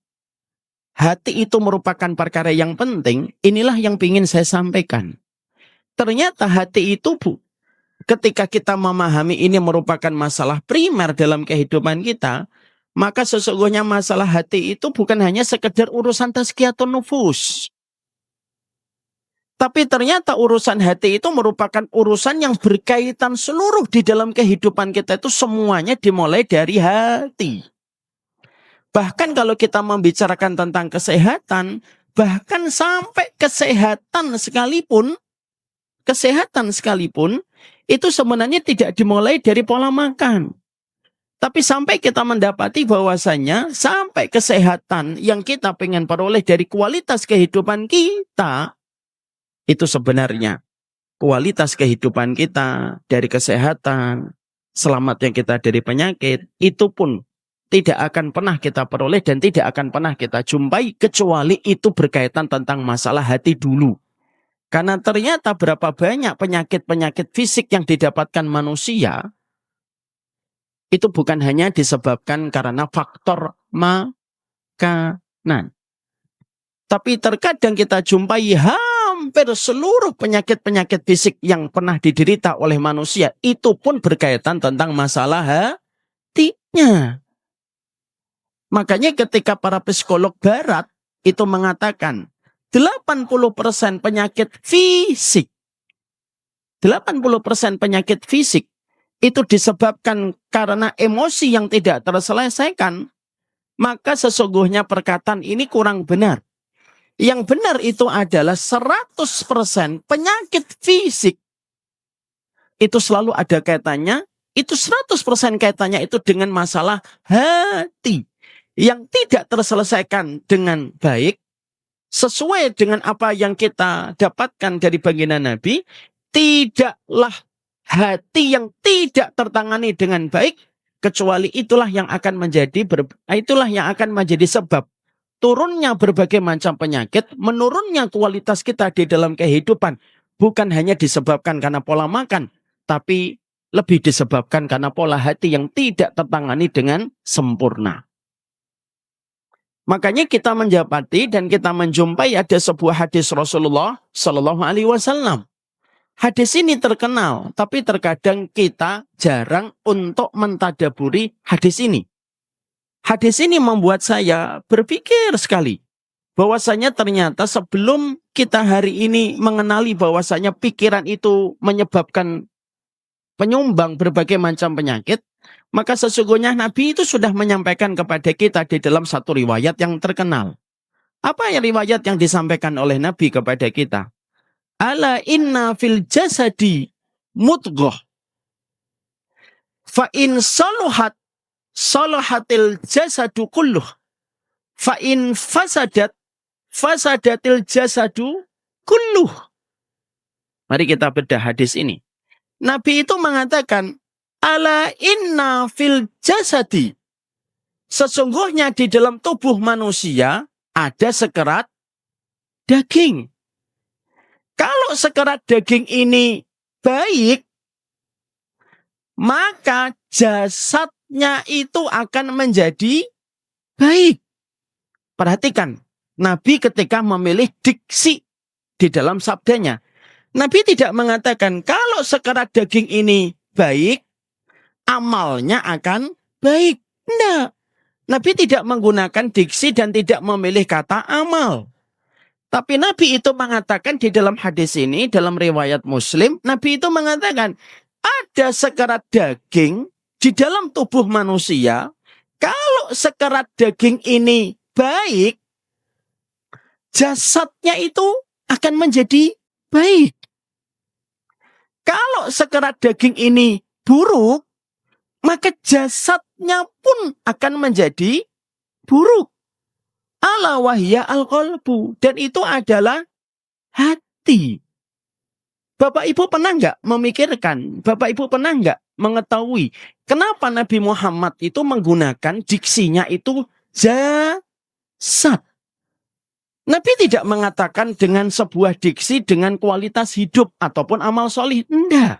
hati itu merupakan perkara yang penting, inilah yang ingin saya sampaikan. Ternyata hati itu ketika kita memahami ini merupakan masalah primer dalam kehidupan kita, maka sesungguhnya masalah hati itu bukan hanya sekedar urusan tazkiyatun nufus. Tapi ternyata urusan hati itu merupakan urusan yang berkaitan seluruh di dalam kehidupan kita itu semuanya dimulai dari hati. Bahkan kalau kita membicarakan tentang kesehatan, Bahkan sampai kesehatan sekalipun, itu sebenarnya tidak dimulai dari pola makan. Tapi sampai kita mendapati bahwasanya sampai kesehatan yang kita pengen peroleh dari kualitas kehidupan kita, itu sebenarnya kualitas kehidupan kita dari kesehatan, selamatnya kita dari penyakit, itu pun tidak akan pernah kita peroleh dan tidak akan pernah kita jumpai kecuali itu berkaitan tentang masalah hati dulu. Karena ternyata berapa banyak penyakit-penyakit fisik yang didapatkan manusia, itu bukan hanya disebabkan karena faktor makanan. Tapi terkadang kita jumpai hampir seluruh penyakit-penyakit fisik yang pernah diderita oleh manusia, itu pun berkaitan tentang masalah hatinya. Makanya ketika para psikolog barat itu mengatakan 80% penyakit fisik, 80% penyakit fisik itu disebabkan karena emosi yang tidak terselesaikan, maka sesungguhnya perkataan ini kurang benar. Yang benar itu adalah 100% penyakit fisik itu selalu ada kaitannya, itu 100% kaitannya itu dengan masalah hati yang tidak terselesaikan dengan baik, sesuai dengan apa yang kita dapatkan dari baginda Nabi, tidaklah hati yang tidak tertangani dengan baik, kecuali itulah yang akan menjadi sebab turunnya berbagai macam penyakit, menurunnya kualitas kita di dalam kehidupan, bukan hanya disebabkan karena pola makan, tapi lebih disebabkan karena pola hati yang tidak tertangani dengan sempurna. Makanya kita mendapati dan kita menjumpai ada sebuah hadis Rasulullah Shallallahu Alaihi Wasallam. Hadis ini terkenal, tapi terkadang kita jarang untuk mentadaburi hadis ini. Hadis ini membuat saya berpikir sekali, bahwasanya ternyata sebelum kita hari ini mengenali bahwasanya pikiran itu menyebabkan penyumbang berbagai macam penyakit, maka sesungguhnya Nabi itu sudah menyampaikan kepada kita di dalam satu riwayat yang terkenal. Apa yang riwayat yang disampaikan oleh Nabi kepada kita? Ala inna fil jasadi mudghah. Fa in salahatil jasadu kulluh. Fa in fasadatil jasadu kulluh. Mari kita bedah hadis ini. Nabi itu mengatakan, ala inna fil jasadi. Sesungguhnya di dalam tubuh manusia ada sekerat daging. Kalau sekerat daging ini baik, maka jasadnya itu akan menjadi baik. Perhatikan, Nabi ketika memilih diksi di dalam sabdanya, Nabi tidak mengatakan kalau sekerat daging ini baik, amalnya akan baik. Tidak. Nabi tidak menggunakan diksi dan tidak memilih kata amal. Tapi Nabi itu mengatakan di dalam hadis ini, dalam riwayat Muslim, Nabi itu mengatakan ada sekerat daging di dalam tubuh manusia. Kalau sekerat daging ini baik, jasadnya itu akan menjadi baik. Kalau sekerat daging ini buruk, maka jasadnya pun akan menjadi buruk. Ala wahya al-qalbu. Dan itu adalah hati. Bapak Ibu pernah nggak memikirkan? Bapak Ibu pernah nggak mengetahui kenapa Nabi Muhammad itu menggunakan diksinya itu jasad? Nabi tidak mengatakan dengan sebuah diksi dengan kualitas hidup ataupun amal solih. Enggak.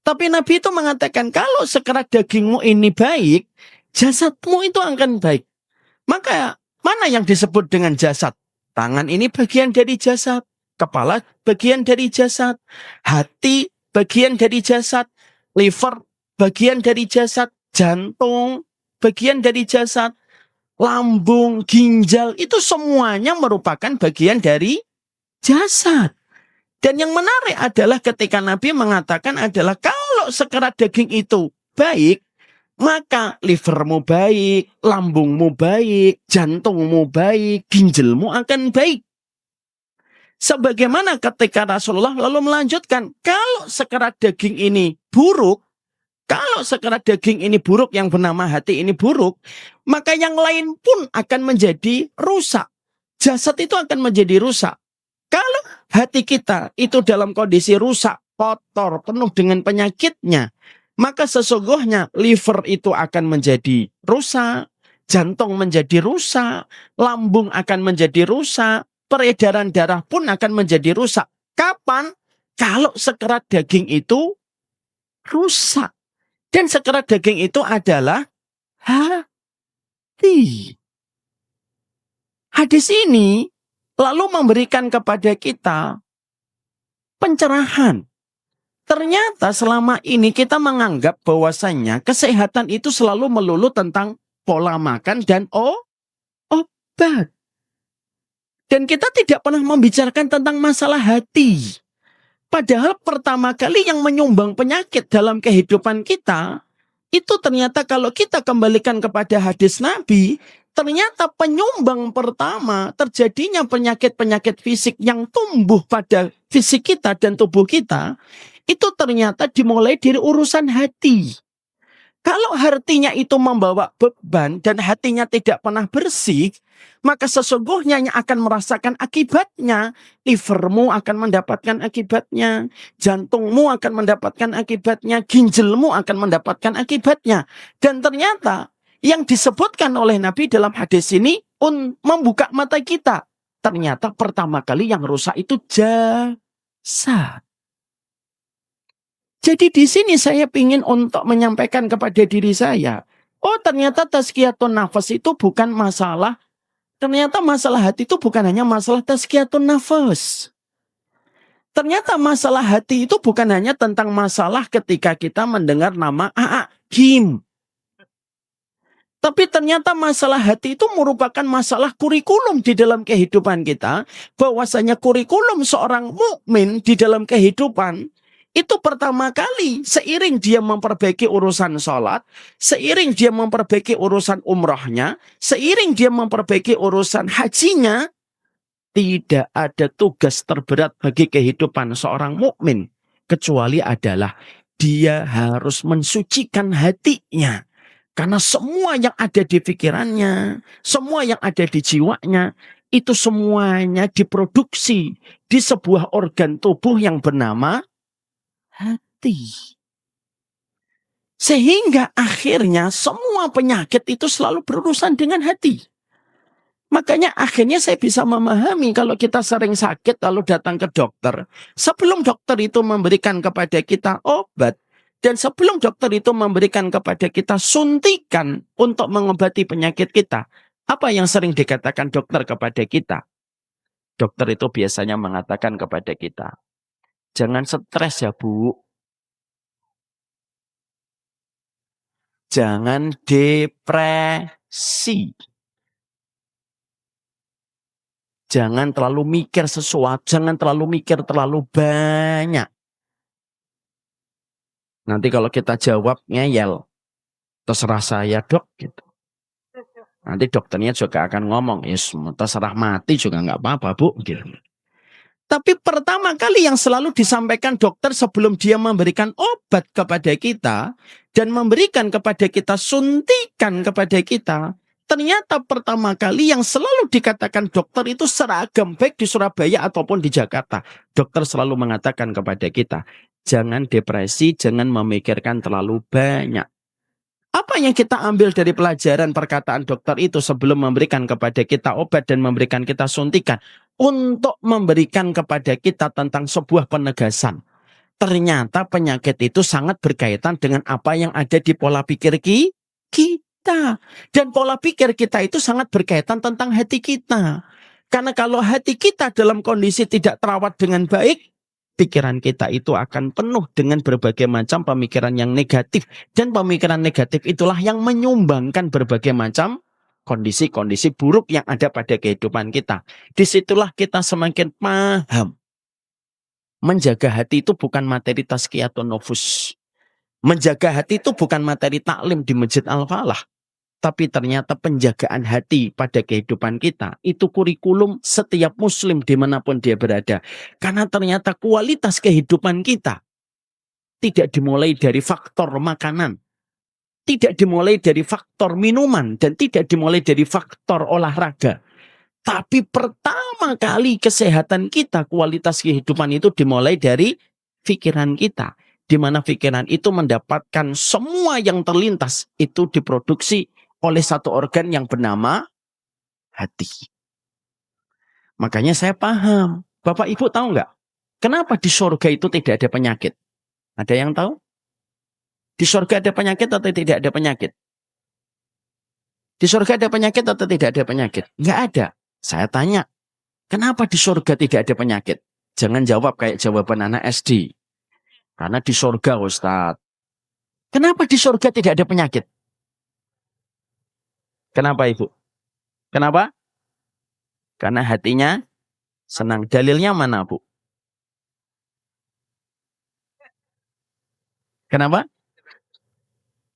Tapi Nabi itu mengatakan kalau sekerat dagingmu ini baik, jasadmu itu akan baik. Maka mana yang disebut dengan jasad? Tangan ini bagian dari jasad. Kepala bagian dari jasad. Hati bagian dari jasad. Liver bagian dari jasad. Jantung bagian dari jasad. Lambung, ginjal, itu semuanya merupakan bagian dari jasad. Dan yang menarik adalah ketika Nabi mengatakan adalah kalau sekerat daging itu baik, maka livermu baik, lambungmu baik, jantungmu baik, ginjalmu akan baik. Sebagaimana ketika Rasulullah lalu melanjutkan, kalau sekerat daging ini buruk, kalau sekerat daging ini buruk, yang bernama hati ini buruk, maka yang lain pun akan menjadi rusak. Jasad itu akan menjadi rusak. Kalau hati kita itu dalam kondisi rusak, kotor, penuh dengan penyakitnya, maka sesungguhnya liver itu akan menjadi rusak, jantung menjadi rusak, lambung akan menjadi rusak, peredaran darah pun akan menjadi rusak. Kapan? Kalau sekerat daging itu rusak. Dan sekerat daging itu adalah hati. Hadis ini lalu memberikan kepada kita pencerahan. Ternyata selama ini kita menganggap bahwasannya kesehatan itu selalu melulu tentang pola makan dan obat. Dan kita tidak pernah membicarakan tentang masalah hati. Padahal pertama kali yang menyumbang penyakit dalam kehidupan kita, itu ternyata kalau kita kembalikan kepada hadis Nabi, ternyata penyumbang pertama terjadinya penyakit-penyakit fisik yang tumbuh pada fisik kita dan tubuh kita, itu ternyata dimulai dari urusan hati. Kalau hatinya itu membawa beban dan hatinya tidak pernah bersih, maka sesungguhnya yang akan merasakan akibatnya. Livermu akan mendapatkan akibatnya, jantungmu akan mendapatkan akibatnya, ginjalmu akan mendapatkan akibatnya. Dan ternyata yang disebutkan oleh Nabi dalam hadis ini membuka mata kita. Ternyata pertama kali yang rusak itu jasad. Jadi di sini saya ingin untuk menyampaikan kepada diri saya, oh ternyata tazkiyatun nafas itu bukan masalah, ternyata masalah hati itu bukan hanya masalah tazkiyatun nafas. Ternyata masalah hati itu bukan hanya tentang masalah ketika kita mendengar nama Kim. Tapi ternyata masalah hati itu merupakan masalah kurikulum di dalam kehidupan kita, bahwasanya kurikulum seorang mukmin di dalam kehidupan itu pertama kali seiring dia memperbaiki urusan sholat, seiring dia memperbaiki urusan umrohnya, seiring dia memperbaiki urusan hajinya, tidak ada tugas terberat bagi kehidupan seorang mukmin kecuali adalah dia harus mensucikan hatinya. Karena semua yang ada di pikirannya, semua yang ada di jiwanya, itu semuanya diproduksi di sebuah organ tubuh yang bernama hati. Sehingga akhirnya semua penyakit itu selalu berurusan dengan hati. Makanya akhirnya saya bisa memahami kalau kita sering sakit lalu datang ke dokter. Sebelum dokter itu memberikan kepada kita obat. Dan sebelum dokter itu memberikan kepada kita suntikan untuk mengobati penyakit kita. Apa yang sering dikatakan dokter kepada kita? Dokter itu biasanya mengatakan kepada kita, jangan stres ya Bu. Jangan depresi. Jangan terlalu mikir sesuatu. Jangan terlalu mikir terlalu banyak. Nanti kalau kita jawab ngeyel. Terserah saya dok. Gitu. Nanti dokternya juga akan ngomong. Yes, terserah mati juga nggak apa-apa Bu. Gitu. Tapi pertama kali yang selalu disampaikan dokter sebelum dia memberikan obat kepada kita dan memberikan kepada kita suntikan kepada kita, ternyata pertama kali yang selalu dikatakan dokter itu seragam baik di Surabaya ataupun di Jakarta. Dokter selalu mengatakan kepada kita, jangan depresi, jangan memikirkan terlalu banyak. Apa yang kita ambil dari pelajaran perkataan dokter itu sebelum memberikan kepada kita obat dan memberikan kita suntikan? Untuk memberikan kepada kita tentang sebuah penegasan. Ternyata penyakit itu sangat berkaitan dengan apa yang ada di pola pikir kita. Dan pola pikir kita itu sangat berkaitan tentang hati kita. Karena kalau hati kita dalam kondisi tidak terawat dengan baik, pikiran kita itu akan penuh dengan berbagai macam pemikiran yang negatif. Dan pemikiran negatif itulah yang menyumbangkan berbagai macam kondisi-kondisi buruk yang ada pada kehidupan kita. Disitulah kita semakin paham. Menjaga hati itu bukan materi tazkiyatun nufus. Menjaga hati itu bukan materi taklim di Masjid Al-Falah. Tapi ternyata penjagaan hati pada kehidupan kita itu kurikulum setiap muslim dimanapun dia berada. Karena ternyata kualitas kehidupan kita tidak dimulai dari faktor makanan, tidak dimulai dari faktor minuman, dan tidak dimulai dari faktor olahraga. Tapi pertama kali kesehatan kita, kualitas kehidupan itu dimulai dari pikiran kita. Di mana pikiran itu mendapatkan semua yang terlintas itu diproduksi oleh satu organ yang bernama hati. Makanya saya paham. Bapak Ibu tahu nggak? Kenapa di surga itu tidak ada penyakit? Ada yang tahu? Di surga ada penyakit atau tidak ada penyakit? Di surga ada penyakit atau tidak ada penyakit? Nggak ada. Saya tanya, kenapa di surga tidak ada penyakit? Jangan jawab kayak jawaban anak SD. Karena di surga, Ustadz. Kenapa di surga tidak ada penyakit? Kenapa, Ibu? Kenapa? Karena hatinya senang. Dalilnya mana, Bu? Kenapa?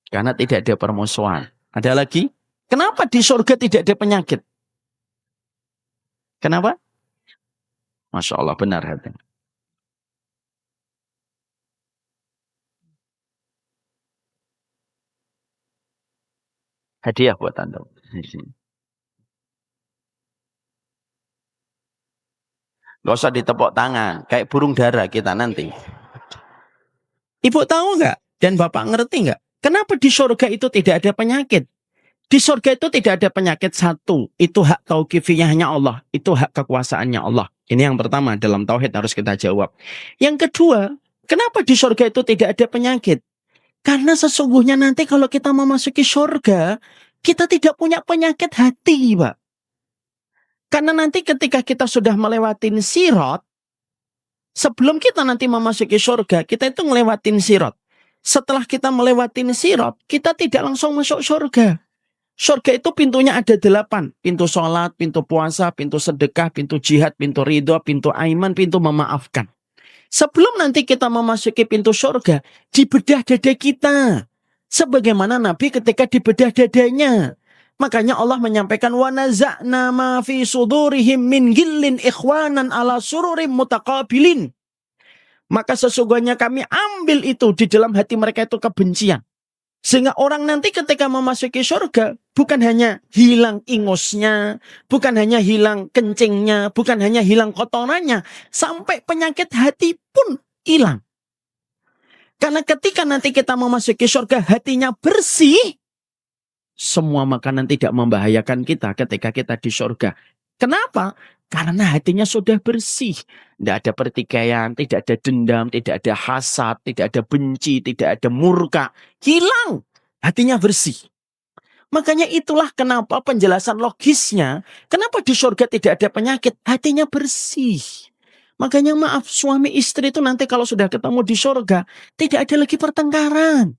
Karena tidak ada permusuhan. Ada lagi? Kenapa di surga tidak ada penyakit? Kenapa? Masya Allah, benar hati. Hadiah buat Anda. Gak usah ditepuk tangan. Kayak burung dara kita nanti. Ibu tahu nggak? Dan Bapak ngerti nggak? Kenapa di surga itu tidak ada penyakit? Di surga itu tidak ada penyakit. Satu, itu hak tauqifiyahnya Allah. Itu hak kekuasaannya Allah. Ini yang pertama dalam tauhid harus kita jawab. Yang kedua, kenapa di surga itu tidak ada penyakit? Karena sesungguhnya nanti kalau kita memasuki surga, kita tidak punya penyakit hati, Pak. Karena nanti ketika kita sudah melewati sirat, sebelum kita nanti memasuki surga, kita itu ngelewatin sirat. Setelah kita melewati sirat, kita tidak langsung masuk surga. Surga itu pintunya ada 8. Pintu sholat, pintu puasa, pintu sedekah, pintu jihad, pintu ridho, pintu aiman, pintu memaafkan. Sebelum nanti kita memasuki pintu surga, dibedah dada kita. Sebagaimana Nabi ketika dibedah dadanya. Makanya Allah menyampaikan wa naza'na ma fi sudurihim min gillin ikhwanan ala sururim mutaqabilin. Maka sesungguhnya kami ambil itu di dalam hati mereka itu kebencian. Sehingga orang nanti ketika memasuki surga bukan hanya hilang ingusnya, bukan hanya hilang kencingnya, bukan hanya hilang kotorannya, sampai penyakit hati pun hilang. Karena ketika nanti kita memasuki surga hatinya bersih, semua makanan tidak membahayakan kita ketika kita di surga. Kenapa? Karena hatinya sudah bersih. Tidak ada pertikaian, tidak ada dendam, tidak ada hasad, tidak ada benci, tidak ada murka. Hilang. Hatinya bersih. Makanya itulah kenapa penjelasan logisnya. Kenapa di surga tidak ada penyakit? Hatinya bersih. Makanya maaf, suami istri itu nanti kalau sudah ketemu di surga, tidak ada lagi pertengkaran.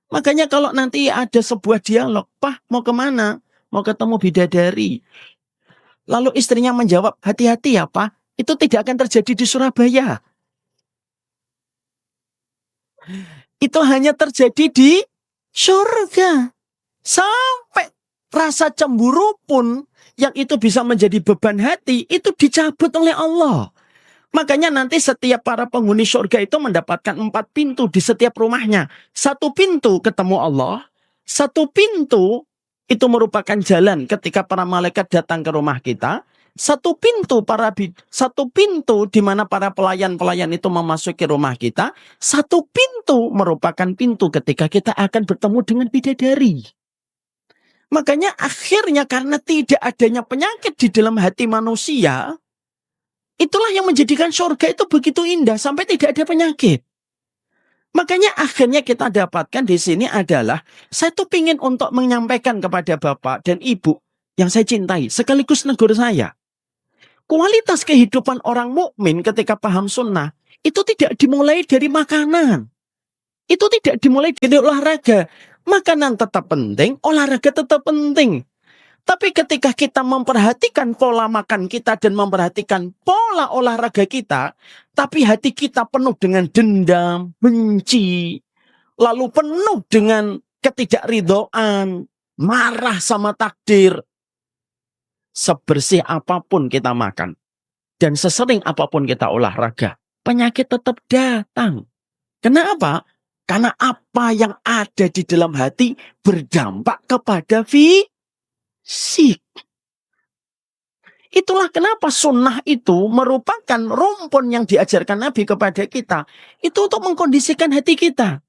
Makanya kalau nanti ada sebuah dialog, "Pak, mau kemana?" "Mau ketemu bidadari." Lalu istrinya menjawab, "Hati-hati ya, Pak. Itu tidak akan terjadi di Surabaya. Itu hanya terjadi di surga." Sampai rasa cemburu pun yang itu bisa menjadi beban hati, itu dicabut oleh Allah. Makanya nanti setiap para penghuni surga itu mendapatkan 4 pintu di setiap rumahnya. 1 pintu ketemu Allah. 1 pintu itu merupakan jalan ketika para malaikat datang ke rumah kita. 1 pintu di mana para pelayan-pelayan itu memasuki rumah kita. 1 pintu merupakan pintu ketika kita akan bertemu dengan bidadari. Makanya akhirnya karena tidak adanya penyakit di dalam hati manusia, itulah yang menjadikan surga itu begitu indah sampai tidak ada penyakit. Makanya akhirnya kita dapatkan di sini adalah saya tuh ingin untuk menyampaikan kepada Bapak dan Ibu yang saya cintai sekaligus negur saya. Kualitas kehidupan orang mukmin ketika paham sunnah itu tidak dimulai dari makanan. Itu tidak dimulai dari olahraga. Makanan tetap penting, olahraga tetap penting. Tapi ketika kita memperhatikan pola makan kita dan memperhatikan pola olahraga kita, tapi hati kita penuh dengan dendam, benci, lalu penuh dengan ketidakridhaan, marah sama takdir. Sebersih apapun kita makan, dan sesering apapun kita olahraga, penyakit tetap datang. Kenapa? Karena apa yang ada di dalam hati berdampak kepada fisik. Itulah kenapa sunnah itu merupakan rumpun yang diajarkan Nabi kepada kita. Itu untuk mengkondisikan hati kita.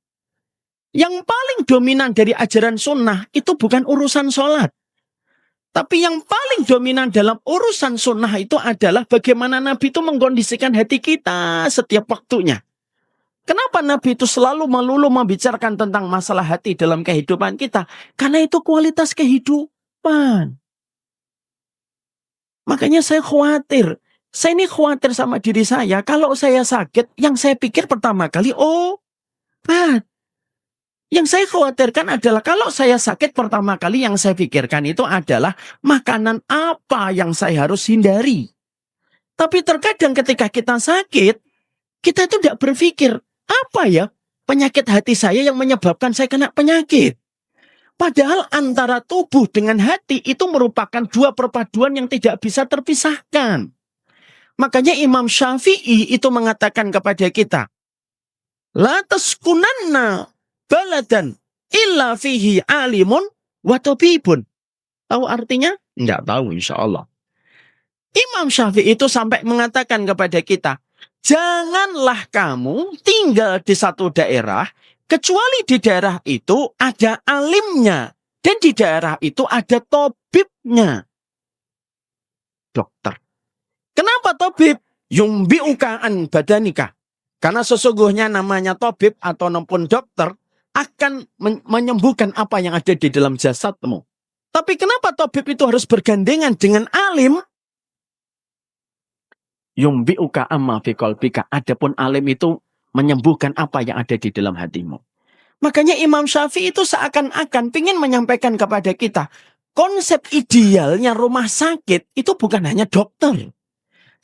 Yang paling dominan dari ajaran sunnah itu bukan urusan sholat. Tapi yang paling dominan dalam urusan sunnah itu adalah bagaimana Nabi itu mengkondisikan hati kita setiap waktunya. Kenapa Nabi itu selalu melulu membicarakan tentang masalah hati dalam kehidupan kita? Karena itu kualitas kehidupan. Makanya saya khawatir. Saya ini khawatir sama diri saya. Kalau saya sakit, yang saya pikir pertama kali, obat. Yang saya khawatirkan adalah kalau saya sakit pertama kali yang saya pikirkan itu adalah makanan apa yang saya harus hindari. Tapi terkadang ketika kita sakit, kita itu tidak berpikir, apa ya penyakit hati saya yang menyebabkan saya kena penyakit. Padahal antara tubuh dengan hati itu merupakan dua perpaduan yang tidak bisa terpisahkan. Makanya Imam Syafi'i itu mengatakan kepada kita, la taskunanna baladan illa fihi alimun wa tabibun. Tahu artinya? Enggak tahu insyaallah. Imam Syafi'i itu sampai mengatakan kepada kita, janganlah kamu tinggal di satu daerah kecuali di daerah itu ada alimnya dan di daerah itu ada tabibnya. Dokter. Kenapa tabib? Yumbi'uka an badanika. Karena sesungguhnya namanya tabib atau maupun dokter akan menyembuhkan apa yang ada di dalam jasadmu. Tapi kenapa tabib itu harus bergandengan dengan alim? Yumbi'uka amma fi qalbika. Adapun alim itu menyembuhkan apa yang ada di dalam hatimu. Makanya Imam Syafi'i itu seakan-akan ingin menyampaikan kepada kita, konsep idealnya rumah sakit itu bukan hanya dokter.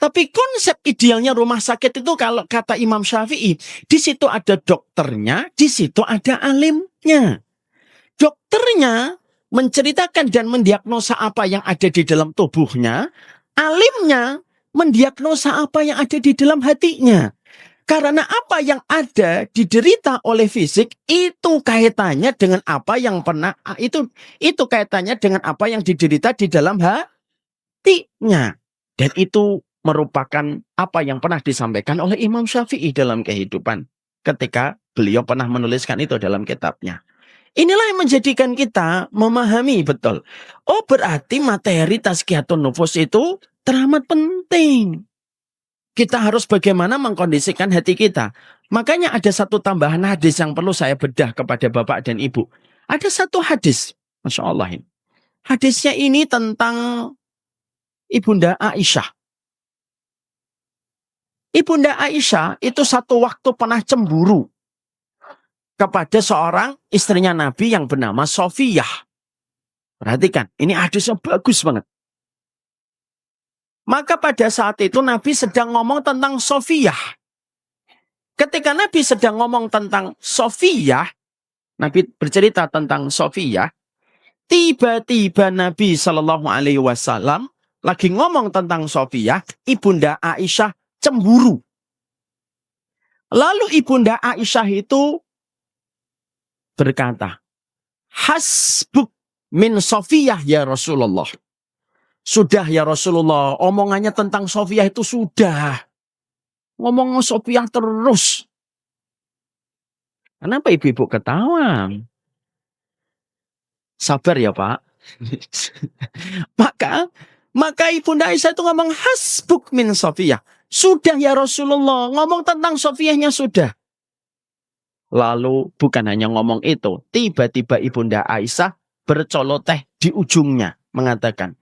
Tapi konsep idealnya rumah sakit itu kalau kata Imam Syafi'i, di situ ada dokternya, di situ ada alimnya. Dokternya menceritakan dan mendiagnosa apa yang ada di dalam tubuhnya, alimnya mendiagnosa apa yang ada di dalam hatinya. Karena apa yang ada diderita oleh fisik itu kaitannya dengan apa yang pernah itu kaitannya dengan apa yang diderita di dalam hatinya. Dan itu merupakan apa yang pernah disampaikan oleh Imam Syafi'i dalam kehidupan ketika beliau pernah menuliskan itu dalam kitabnya. Inilah yang menjadikan kita memahami betul. Oh, berarti materi tazkiyatun nufus itu teramat penting. Kita harus bagaimana mengkondisikan hati kita. Makanya ada satu tambahan hadis yang perlu saya bedah kepada Bapak dan Ibu. Ada satu hadis, Masya Allah ini. Hadisnya ini tentang Ibunda Aisyah. Ibunda Aisyah itu satu waktu pernah cemburu kepada seorang istrinya Nabi yang bernama Sofiyah. Perhatikan, ini hadisnya bagus banget. Maka pada saat itu Nabi sedang ngomong tentang Sofiyah. Ketika Nabi sedang ngomong tentang Sofiyah, Nabi bercerita tentang Sofiyah, tiba-tiba Nabi Shallallahu Alaihi Wasallam lagi ngomong tentang Sofiyah, Ibunda Aisyah cemburu. Lalu Ibunda Aisyah itu berkata, hasbuk min Sofiyah ya Rasulullah. Sudah ya Rasulullah, omongannya tentang Sofiyah itu sudah. Ngomong Sofiyah terus. Kenapa ibu-ibu ketawa? Sabar ya Pak. Maka Ibunda Aisyah itu ngomong hasbuk min Sofiyah. Sudah ya Rasulullah, ngomong tentang Sofiyahnya sudah. Lalu bukan hanya ngomong itu, tiba-tiba Ibunda Aisyah bercoloteh di ujungnya mengatakan,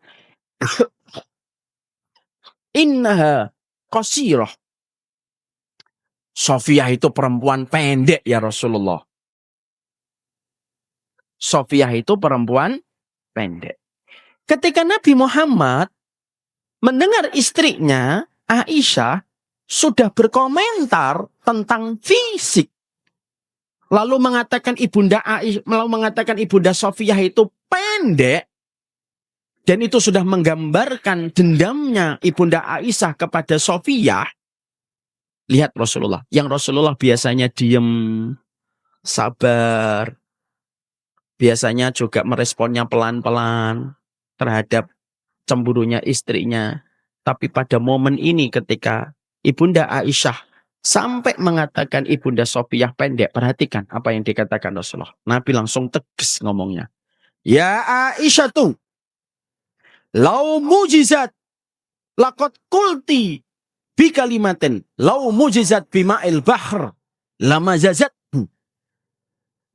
innaha qasirah. Sofiyah itu perempuan pendek ya Rasulullah. Sofiyah itu perempuan pendek. Ketika Nabi Muhammad mendengar istrinya Aisyah sudah berkomentar tentang fisik, lalu mengatakan Ibunda Sofiyah itu pendek, dan itu sudah menggambarkan dendamnya Ibunda Aisyah kepada Sofiyah. Lihat Rasulullah, yang Rasulullah biasanya diem, sabar, biasanya juga meresponnya pelan-pelan terhadap cemburunya istrinya. Tapi pada momen ini ketika Ibunda Aisyah sampai mengatakan Ibunda Sofiyah pendek, perhatikan apa yang dikatakan Rasulullah. Nabi langsung tegas ngomongnya. Ya Aisyah tuh, lau mujizat, lakot kulti, bi kalimatin, lau mujizat bima'il bahr, lama zazat.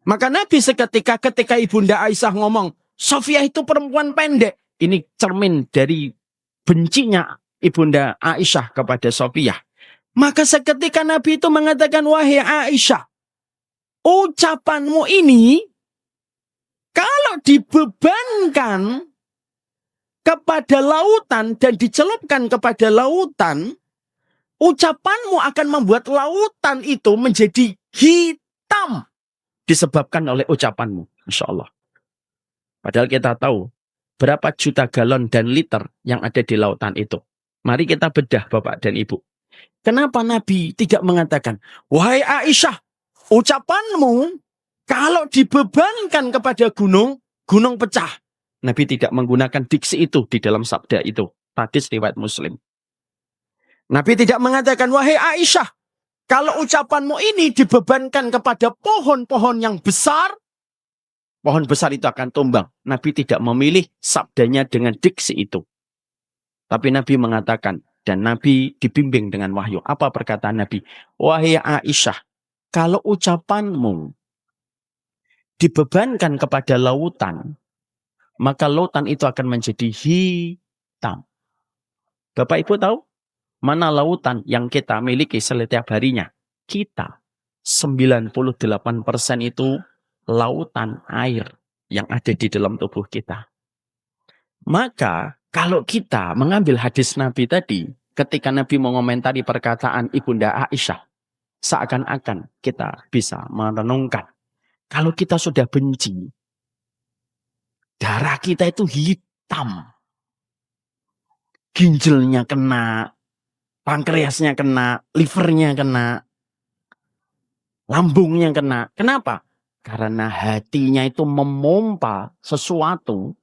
Maka Nabi ketika Ibunda Aisyah ngomong, Sofiyah itu perempuan pendek. Ini cermin dari bencinya Ibunda Aisyah kepada Sofiyah. Maka seketika Nabi itu mengatakan, wahai Aisyah, ucapanmu ini kalau dibebankan kepada lautan dan dicelupkan kepada lautan, ucapanmu akan membuat lautan itu menjadi hitam disebabkan oleh ucapanmu. Masya Allah. Padahal kita tahu berapa juta galon dan liter yang ada di lautan itu. Mari kita bedah Bapak dan Ibu. Kenapa Nabi tidak mengatakan, wahai Aisyah, ucapanmu kalau dibebankan kepada gunung, gunung pecah. Nabi tidak menggunakan diksi itu di dalam sabda itu. Hadis riwayat Muslim. Nabi tidak mengatakan, wahai Aisyah, kalau ucapanmu ini dibebankan kepada pohon-pohon yang besar, pohon besar itu akan tumbang. Nabi tidak memilih sabdanya dengan diksi itu. Tapi Nabi mengatakan, dan Nabi dibimbing dengan wahyu. Apa perkataan Nabi? Wahai Aisyah, kalau ucapanmu dibebankan kepada lautan, maka lautan itu akan menjadi hitam. Bapak Ibu tahu? Mana lautan yang kita miliki setiap harinya? Kita. 98% itu lautan air yang ada di dalam tubuh kita. Maka kalau kita mengambil hadis Nabi tadi, ketika Nabi mengomentari perkataan Ibunda Aisyah, seakan-akan kita bisa merenungkan. Kalau kita sudah benci, darah kita itu hitam. Ginjalnya kena, pankreasnya kena, livernya kena, lambungnya kena. Kenapa? Karena hatinya itu memompa sesuatu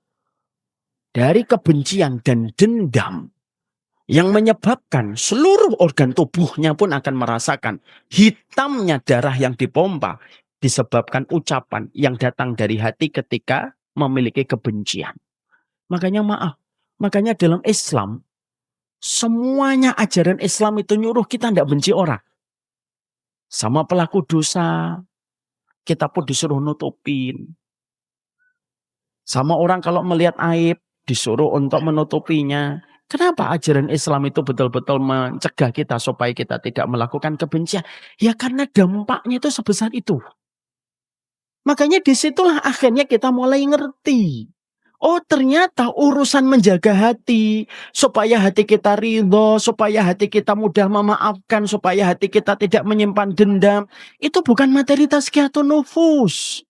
dari kebencian dan dendam yang menyebabkan seluruh organ tubuhnya pun akan merasakan hitamnya darah yang dipompa disebabkan ucapan yang datang dari hati ketika memiliki kebencian. Makanya maaf, makanya dalam Islam semuanya ajaran Islam itu nyuruh kita tidak benci orang. Sama pelaku dosa, kita pun disuruh nutupin. Sama orang kalau melihat aib, disuruh untuk menutupinya. Kenapa ajaran Islam itu betul-betul mencegah kita supaya kita tidak melakukan kebencian? Ya karena dampaknya itu sebesar itu. Makanya disitulah akhirnya kita mulai ngerti. Oh ternyata urusan menjaga hati, supaya hati kita ridho, supaya hati kita mudah memaafkan, supaya hati kita tidak menyimpan dendam. Itu bukan materi tazkiyatun nufus.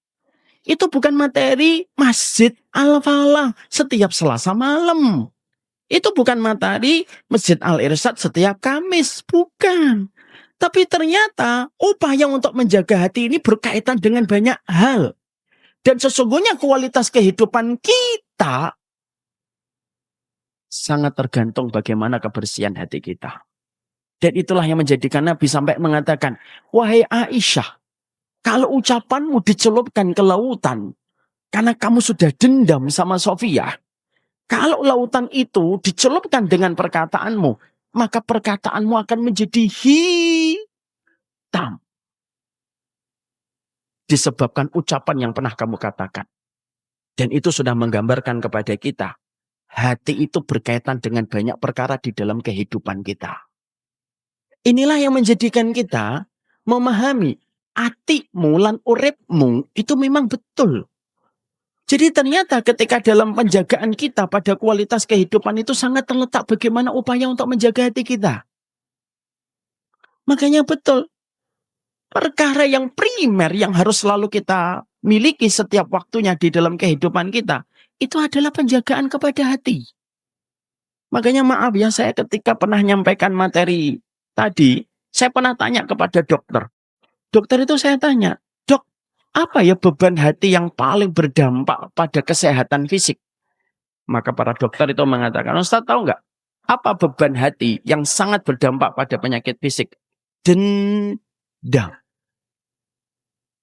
Itu bukan materi Masjid Al-Falah setiap Selasa malam. Itu bukan materi Masjid Al-Irsyad setiap Kamis. Bukan. Tapi ternyata upaya untuk menjaga hati ini berkaitan dengan banyak hal. Dan sesungguhnya kualitas kehidupan kita sangat tergantung bagaimana kebersihan hati kita. Dan itulah yang menjadikan Nabi sampai mengatakan, wahai Aisyah, kalau ucapanmu dicelupkan ke lautan, karena kamu sudah dendam sama Sofiyah, kalau lautan itu dicelupkan dengan perkataanmu, maka perkataanmu akan menjadi hitam. Disebabkan ucapan yang pernah kamu katakan. Dan itu sudah menggambarkan kepada kita, hati itu berkaitan dengan banyak perkara di dalam kehidupan kita. Inilah yang menjadikan kita memahami atimu lan uripmu itu memang betul. Jadi ternyata ketika dalam penjagaan kita pada kualitas kehidupan itu sangat terletak bagaimana upaya untuk menjaga hati kita. Makanya betul. Perkara yang primer yang harus selalu kita miliki setiap waktunya di dalam kehidupan kita, itu adalah penjagaan kepada hati. Makanya maaf ya, saya ketika pernah nyampaikan materi tadi, saya pernah tanya kepada dokter. Dokter itu saya tanya, "Dok, apa ya beban hati yang paling berdampak pada kesehatan fisik?" Maka para dokter itu mengatakan, "Ustaz tahu nggak, apa beban hati yang sangat berdampak pada penyakit fisik?" Dendam.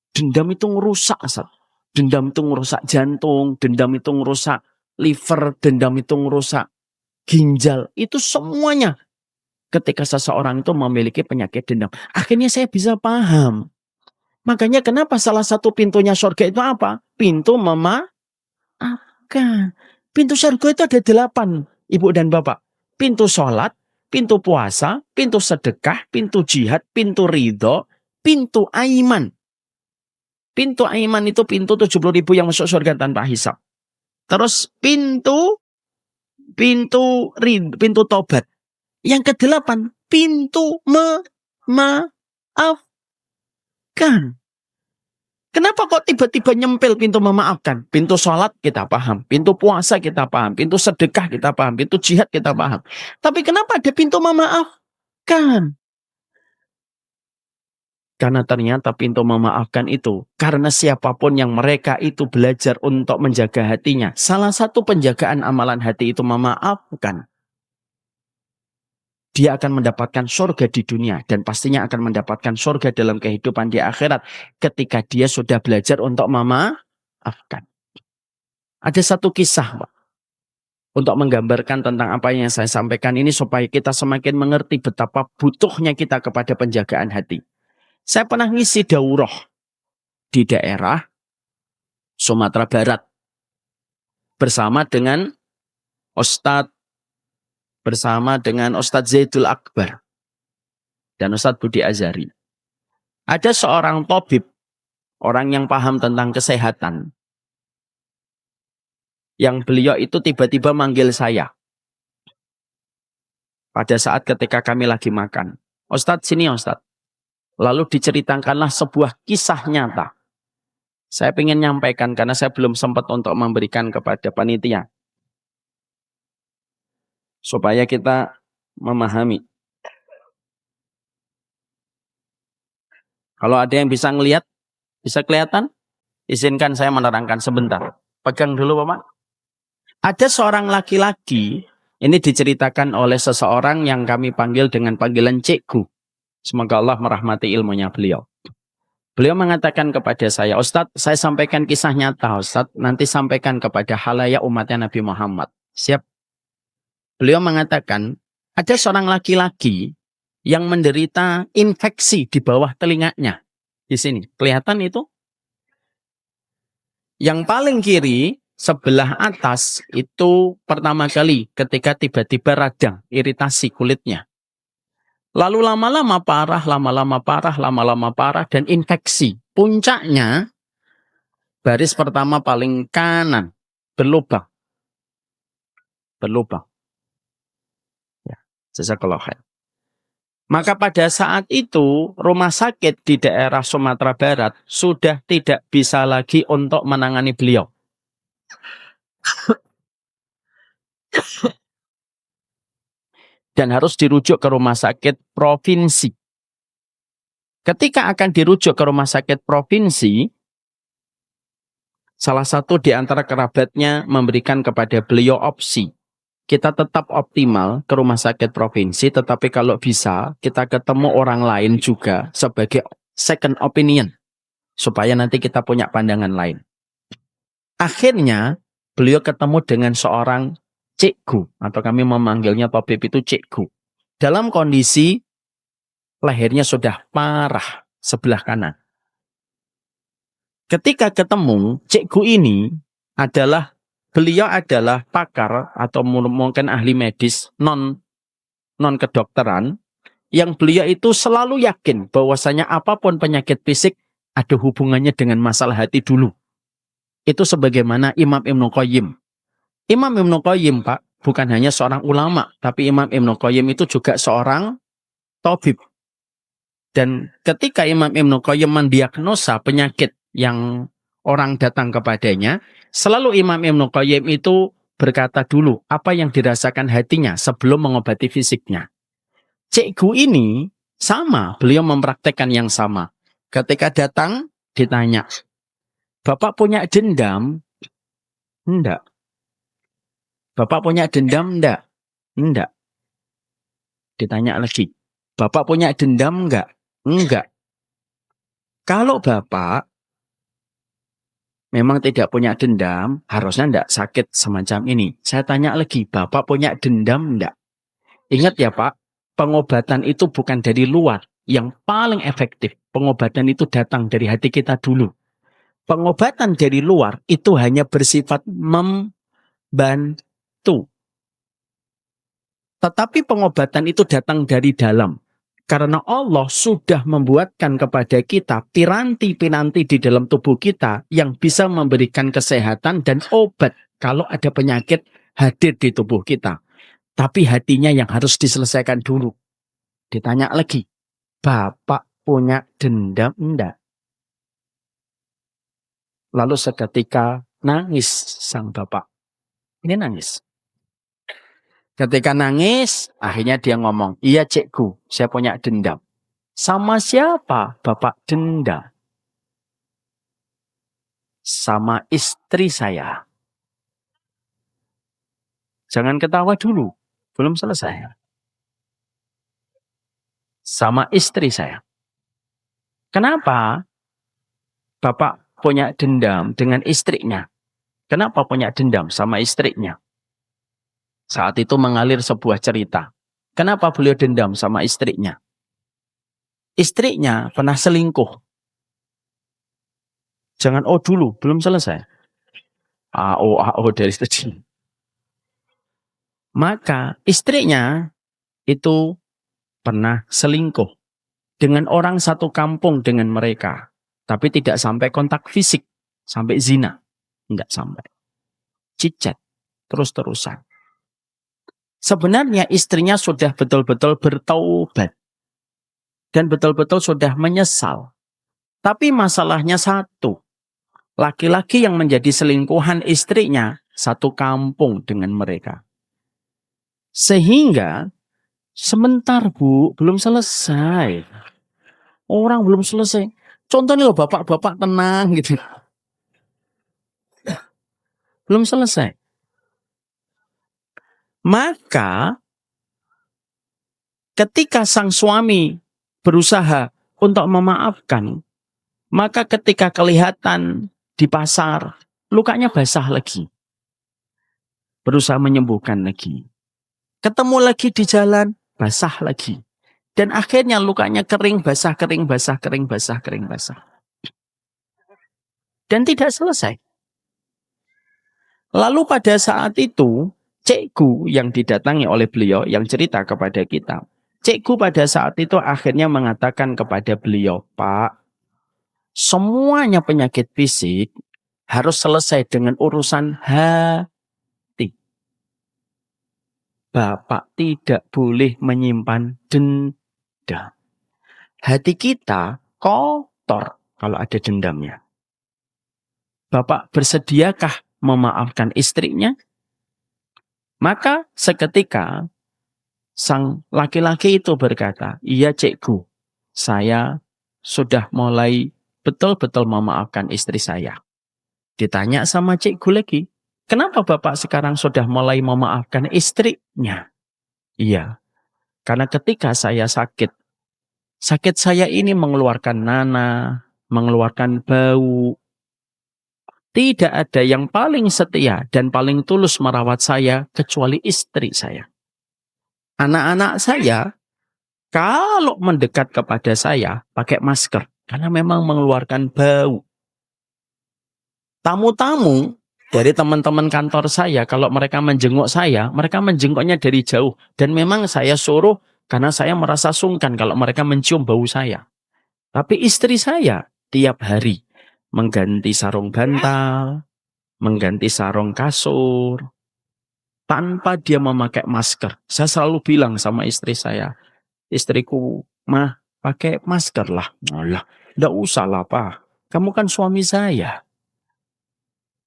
Dendam itu ngerusak, Ustaz. Dendam itu ngerusak jantung, dendam itu ngerusak liver, dendam itu ngerusak ginjal. Itu semuanya ketika seseorang itu memiliki penyakit dendam. Akhirnya saya bisa paham. Makanya kenapa salah satu pintunya surga itu apa? Pintu memaafkan. Pintu surga itu ada 8, Ibu dan Bapak. Pintu sholat, pintu puasa, pintu sedekah, pintu jihad, pintu ridho, pintu aiman. Pintu aiman itu pintu 70.000 yang masuk surga tanpa hisab. Terus pintu tobat. Yang ke-8, pintu memaafkan. Kenapa kok tiba-tiba nyempil pintu memaafkan? Pintu sholat kita paham, pintu puasa kita paham, pintu sedekah kita paham, pintu jihad kita paham. Tapi kenapa ada pintu memaafkan? Karena ternyata pintu memaafkan itu, karena siapapun yang mereka itu belajar untuk menjaga hatinya, salah satu penjagaan amalan hati itu memaafkan. Dia akan mendapatkan surga di dunia dan pastinya akan mendapatkan surga dalam kehidupan di akhirat ketika dia sudah belajar untuk memaafkan. Ada satu kisah, Pak, untuk menggambarkan tentang apa yang saya sampaikan ini supaya kita semakin mengerti betapa butuhnya kita kepada penjagaan hati. Saya pernah ngisi daurah di daerah Sumatera Barat bersama dengan Ustadz Zaidul Akbar dan Ustadz Budi Azhari. Ada seorang tabib, orang yang paham tentang kesehatan, yang beliau itu tiba-tiba manggil saya pada saat ketika kami lagi makan. "Ustadz, sini Ustadz." Lalu diceritakanlah sebuah kisah nyata. Saya ingin nyampaikan karena saya belum sempat untuk memberikan kepada panitia. Supaya kita memahami. Kalau ada yang bisa ngelihat, bisa kelihatan? Izinkan saya menerangkan sebentar. Pegang dulu Bapak. Ada seorang laki-laki, ini diceritakan oleh seseorang yang kami panggil dengan panggilan Cikgu. Semoga Allah merahmati ilmunya beliau. Beliau mengatakan kepada saya, "Ustadz, saya sampaikan kisah nyata, Ustadz. Nanti sampaikan kepada halayak umatnya Nabi Muhammad." Siap. Beliau mengatakan, ada seorang laki-laki yang menderita infeksi di bawah telinganya. Di sini, kelihatan itu? Yang paling kiri, sebelah atas, itu pertama kali ketika tiba-tiba radang, iritasi kulitnya. Lalu lama-lama parah, dan infeksi. Puncaknya, baris pertama paling kanan, berlubang. Ya, jazakallahu khair. Maka pada saat itu, rumah sakit di daerah Sumatera Barat sudah tidak bisa lagi untuk menangani beliau. Dan harus dirujuk ke rumah sakit provinsi. Ketika akan dirujuk ke rumah sakit provinsi, salah satu di antara kerabatnya memberikan kepada beliau opsi. Kita tetap optimal ke rumah sakit provinsi, tetapi kalau bisa kita ketemu orang lain juga sebagai second opinion. Supaya nanti kita punya pandangan lain. Akhirnya beliau ketemu dengan seorang cikgu, atau kami memanggilnya tabib itu cikgu. Dalam kondisi lehernya sudah parah sebelah kanan. Ketika ketemu, cikgu ini beliau adalah pakar atau mungkin ahli medis non kedokteran, yang beliau itu selalu yakin bahwasanya apapun penyakit fisik ada hubungannya dengan masalah hati dulu. Itu sebagaimana Imam Ibnu Qayyim. Imam Ibnu Qayyim, Pak, bukan hanya seorang ulama, tapi Imam Ibnu Qayyim itu juga seorang tabib. Dan ketika Imam Ibnu Qayyim mendiagnosa penyakit yang orang datang kepadanya, selalu Imam Ibnu Qayyim itu berkata dulu apa yang dirasakan hatinya sebelum mengobati fisiknya. Cikgu ini sama, beliau mempraktekkan yang sama. Ketika datang, ditanya, Bapak punya dendam? Enggak. Bapak punya dendam? Enggak. Enggak. Ditanya lagi, Bapak punya dendam enggak? Enggak. Kalau Bapak memang tidak punya dendam, harusnya enggak sakit semacam ini. Saya tanya lagi, Bapak punya dendam enggak? Ingat ya Pak, pengobatan itu bukan dari luar. Yang paling efektif, pengobatan itu datang dari hati kita dulu. Pengobatan dari luar itu hanya bersifat membantu. Tetapi pengobatan itu datang dari dalam. Karena Allah sudah membuatkan kepada kita piranti-piranti di dalam tubuh kita yang bisa memberikan kesehatan dan obat kalau ada penyakit hadir di tubuh kita. Tapi hatinya yang harus diselesaikan dulu. Ditanya lagi, Bapak punya dendam enggak? Lalu seketika nangis sang bapak. Ini nangis. Ketika nangis, akhirnya dia ngomong, iya cikgu, saya punya dendam. Sama siapa Bapak dendam? Sama istri saya. Jangan ketawa dulu, belum selesai. Sama istri saya. Kenapa Bapak punya dendam dengan istrinya? Kenapa punya dendam sama istrinya? Saat itu mengalir sebuah cerita. Kenapa beliau dendam sama istrinya? Istrinya pernah selingkuh. Jangan dulu, belum selesai. AO dari tadi. Maka istrinya itu pernah selingkuh dengan orang satu kampung dengan mereka. Tapi tidak sampai kontak fisik, sampai zina. Tidak sampai. Cicat, terus-terusan. Sebenarnya istrinya sudah betul-betul bertaubat. Dan betul-betul sudah menyesal. Tapi masalahnya satu. Laki-laki yang menjadi selingkuhan istrinya satu kampung dengan mereka. Sehingga sebentar Bu, belum selesai. Orang belum selesai. Contohnya loh bapak-bapak tenang gitu. Belum selesai. Maka ketika sang suami berusaha untuk memaafkan, maka ketika kelihatan di pasar, lukanya basah lagi. Berusaha menyembuhkan lagi. Ketemu lagi di jalan, basah lagi. Dan akhirnya lukanya kering, basah, kering, basah, kering, basah, kering, basah. Dan tidak selesai. Lalu pada saat itu, cikgu yang didatangi oleh beliau, yang cerita kepada kita. Cikgu pada saat itu akhirnya mengatakan kepada beliau, Pak, semuanya penyakit fisik harus selesai dengan urusan hati. Bapak tidak boleh menyimpan dendam. Hati kita kotor kalau ada dendamnya. Bapak bersediakah memaafkan istrinya? Maka seketika sang laki-laki itu berkata, iya cikgu, saya sudah mulai betul-betul memaafkan istri saya. Ditanya sama cikgu lagi, kenapa Bapak sekarang sudah mulai memaafkan istrinya? Iya, karena ketika saya sakit saya ini mengeluarkan nanah, mengeluarkan bau. Tidak ada yang paling setia dan paling tulus merawat saya kecuali istri saya. Anak-anak saya, kalau mendekat kepada saya, pakai masker. Karena memang mengeluarkan bau. Tamu-tamu dari teman-teman kantor saya, kalau mereka menjenguk saya, mereka menjenguknya dari jauh. Dan memang saya suruh karena saya merasa sungkan kalau mereka mencium bau saya. Tapi istri saya tiap hari mengganti sarung bantal, mengganti sarung kasur, tanpa dia memakai masker. Saya selalu bilang sama istri saya, istriku, Mah, Pakai masker lah. Alah, enggak usah lah Pak. Kamu kan suami saya.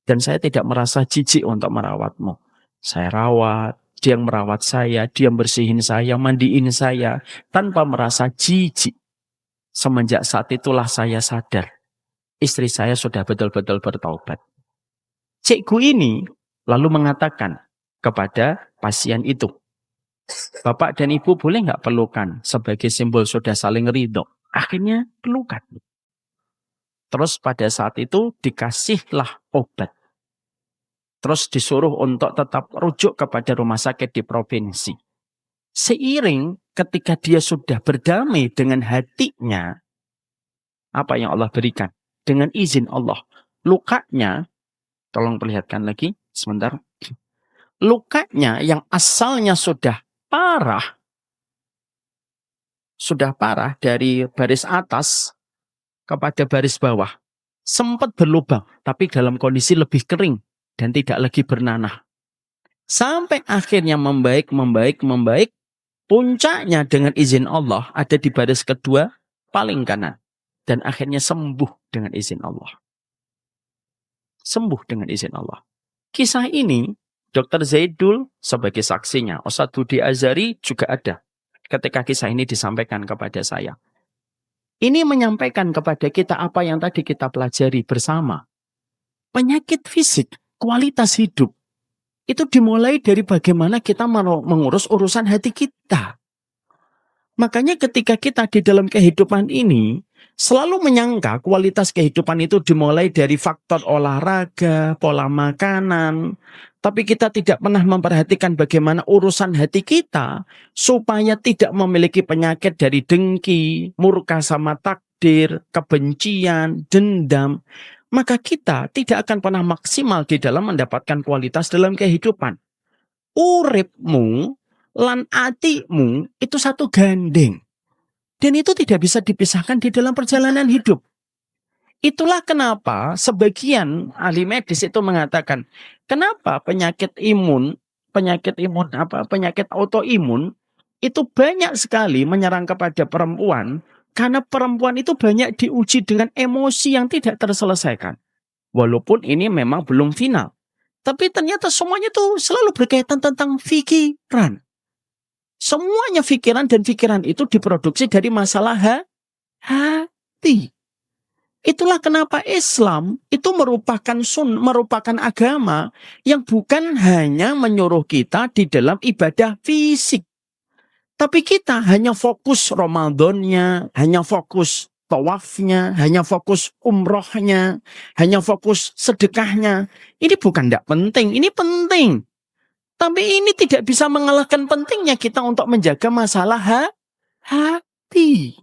Dan saya tidak merasa jijik untuk merawatmu. Saya rawat, dia yang merawat saya, dia yang bersihin saya, mandiin saya. Tanpa merasa jijik. Semenjak saat itulah saya sadar. Istri saya sudah betul-betul bertaubat. Cikgu ini lalu mengatakan kepada pasien itu, Bapak dan Ibu boleh nggak pelukan sebagai simbol sudah saling ridho. Akhirnya pelukan. Terus pada saat itu dikasihlah obat. Terus disuruh untuk tetap rujuk kepada rumah sakit di provinsi. Seiring ketika dia sudah berdamai dengan hatinya, apa yang Allah berikan? Dengan izin Allah. Lukanya, tolong perlihatkan lagi sebentar. Lukanya yang asalnya sudah parah dari baris atas kepada baris bawah. Sempat berlubang, tapi dalam kondisi lebih kering dan tidak lagi bernanah. Sampai akhirnya membaik. Puncaknya dengan izin Allah ada di baris kedua paling kanan. Dan akhirnya sembuh dengan izin Allah. Sembuh dengan izin Allah. Kisah ini, Dr. Zaidul sebagai saksinya, Ustadz Budi Azhari juga ada. Ketika kisah ini disampaikan kepada saya. Ini menyampaikan kepada kita apa yang tadi kita pelajari bersama. Penyakit fisik, kualitas hidup. Itu dimulai dari bagaimana kita mengurus urusan hati kita. Makanya ketika kita di dalam kehidupan ini, selalu menyangka kualitas kehidupan itu dimulai dari faktor olahraga, pola makanan. Tapi kita tidak pernah memperhatikan bagaimana urusan hati kita supaya tidak memiliki penyakit dari dengki, murka sama takdir, kebencian, dendam. Maka kita tidak akan pernah maksimal di dalam mendapatkan kualitas dalam kehidupan. Uripmu lan atimu itu satu gandeng. Dan itu tidak bisa dipisahkan di dalam perjalanan hidup. Itulah kenapa sebagian ahli medis itu mengatakan, kenapa penyakit autoimun itu banyak sekali menyerang kepada perempuan, karena perempuan itu banyak diuji dengan emosi yang tidak terselesaikan. Walaupun ini memang belum final. Tapi ternyata semuanya itu selalu berkaitan tentang pikiran. Semuanya pikiran dan pikiran itu diproduksi dari masalah hati. Itulah kenapa Islam itu merupakan agama yang bukan hanya menyuruh kita di dalam ibadah fisik. Tapi kita hanya fokus Ramadannya, hanya fokus tawafnya, hanya fokus umrohnya, hanya fokus sedekahnya. Ini bukan tidak penting, ini penting. Tapi ini tidak bisa mengalahkan pentingnya kita untuk menjaga masalah hati.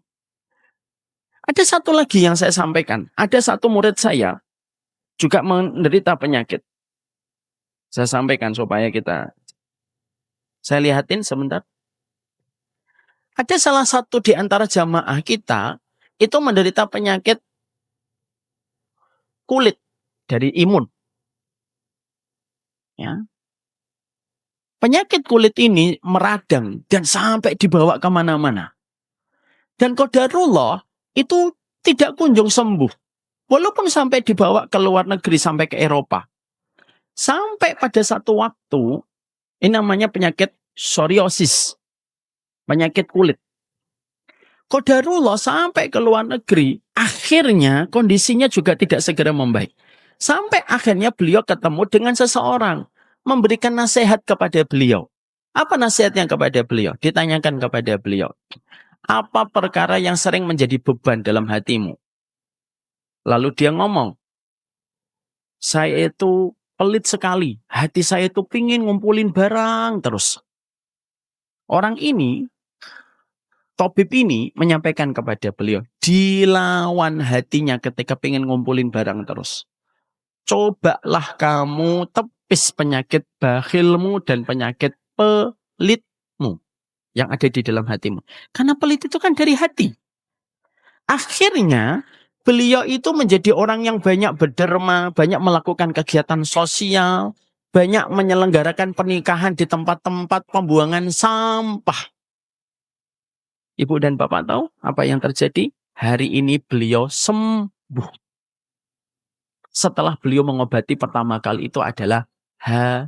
Ada satu lagi yang saya sampaikan. Ada satu murid saya juga menderita penyakit. Saya sampaikan supaya saya lihatin sebentar. Ada salah satu di antara jamaah kita itu menderita penyakit kulit dari imun. Ya. Penyakit kulit ini meradang dan sampai dibawa kemana-mana. Dan qadarullah itu tidak kunjung sembuh. Walaupun sampai dibawa ke luar negeri, sampai ke Eropa. Sampai pada satu waktu, ini namanya penyakit psoriasis. Penyakit kulit. Qadarullah sampai ke luar negeri, akhirnya kondisinya juga tidak segera membaik. Sampai akhirnya beliau ketemu dengan seseorang. Memberikan nasihat kepada beliau. Apa nasihatnya kepada beliau? Ditanyakan kepada beliau. Apa perkara yang sering menjadi beban dalam hatimu? Lalu dia ngomong, saya itu pelit sekali. Hati saya itu pingin ngumpulin barang terus. Orang ini, tabib ini menyampaikan kepada beliau, dilawan hatinya ketika pingin ngumpulin barang terus. Cobalah kamu tepis penyakit bakhilmu dan penyakit pelitmu yang ada di dalam hatimu. Karena pelit itu kan dari hati. Akhirnya beliau itu menjadi orang yang banyak berderma, banyak melakukan kegiatan sosial, banyak menyelenggarakan pernikahan di tempat-tempat pembuangan sampah. Ibu dan Bapak tahu apa yang terjadi? Hari ini beliau sembuh. Setelah beliau mengobati pertama kali itu adalah hatinya.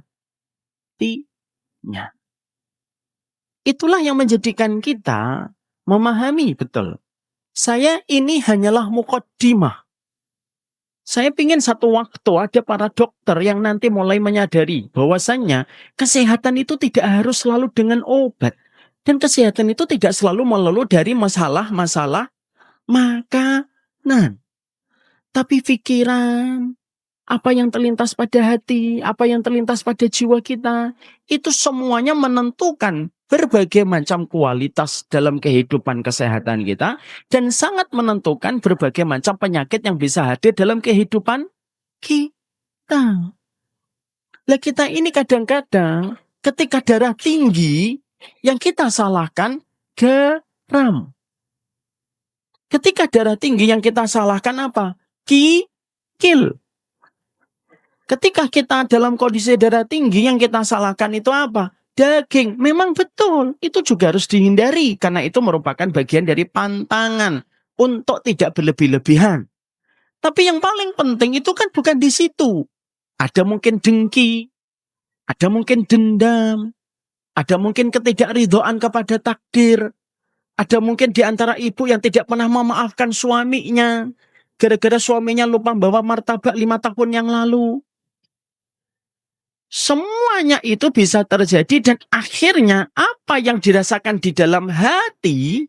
Itulah yang menjadikan kita memahami betul. Saya ini hanyalah muqaddimah. Saya ingin satu waktu ada para dokter yang nanti mulai menyadari bahwasannya kesehatan itu tidak harus selalu dengan obat. Dan kesehatan itu tidak selalu melulu dari masalah-masalah makanan. Tapi pikiran, apa yang terlintas pada hati, apa yang terlintas pada jiwa kita, itu semuanya menentukan berbagai macam kualitas dalam kehidupan kesehatan kita dan sangat menentukan berbagai macam penyakit yang bisa hadir dalam kehidupan kita. Lah kita ini kadang-kadang ketika darah tinggi yang kita salahkan garam. Ketika darah tinggi yang kita salahkan apa? Kikil. Ketika kita dalam kondisi darah tinggi yang kita salahkan itu apa? Daging. Memang betul. Itu juga harus dihindari. Karena itu merupakan bagian dari pantangan. Untuk tidak berlebih-lebihan. Tapi yang paling penting itu kan bukan di situ. Ada mungkin dengki. Ada mungkin dendam. Ada mungkin ketidakridhaan kepada takdir. Ada mungkin di antara ibu yang tidak pernah memaafkan suaminya. Gara-gara suaminya lupa bawa martabak 5 tahun yang lalu. Semuanya itu bisa terjadi dan akhirnya apa yang dirasakan di dalam hati,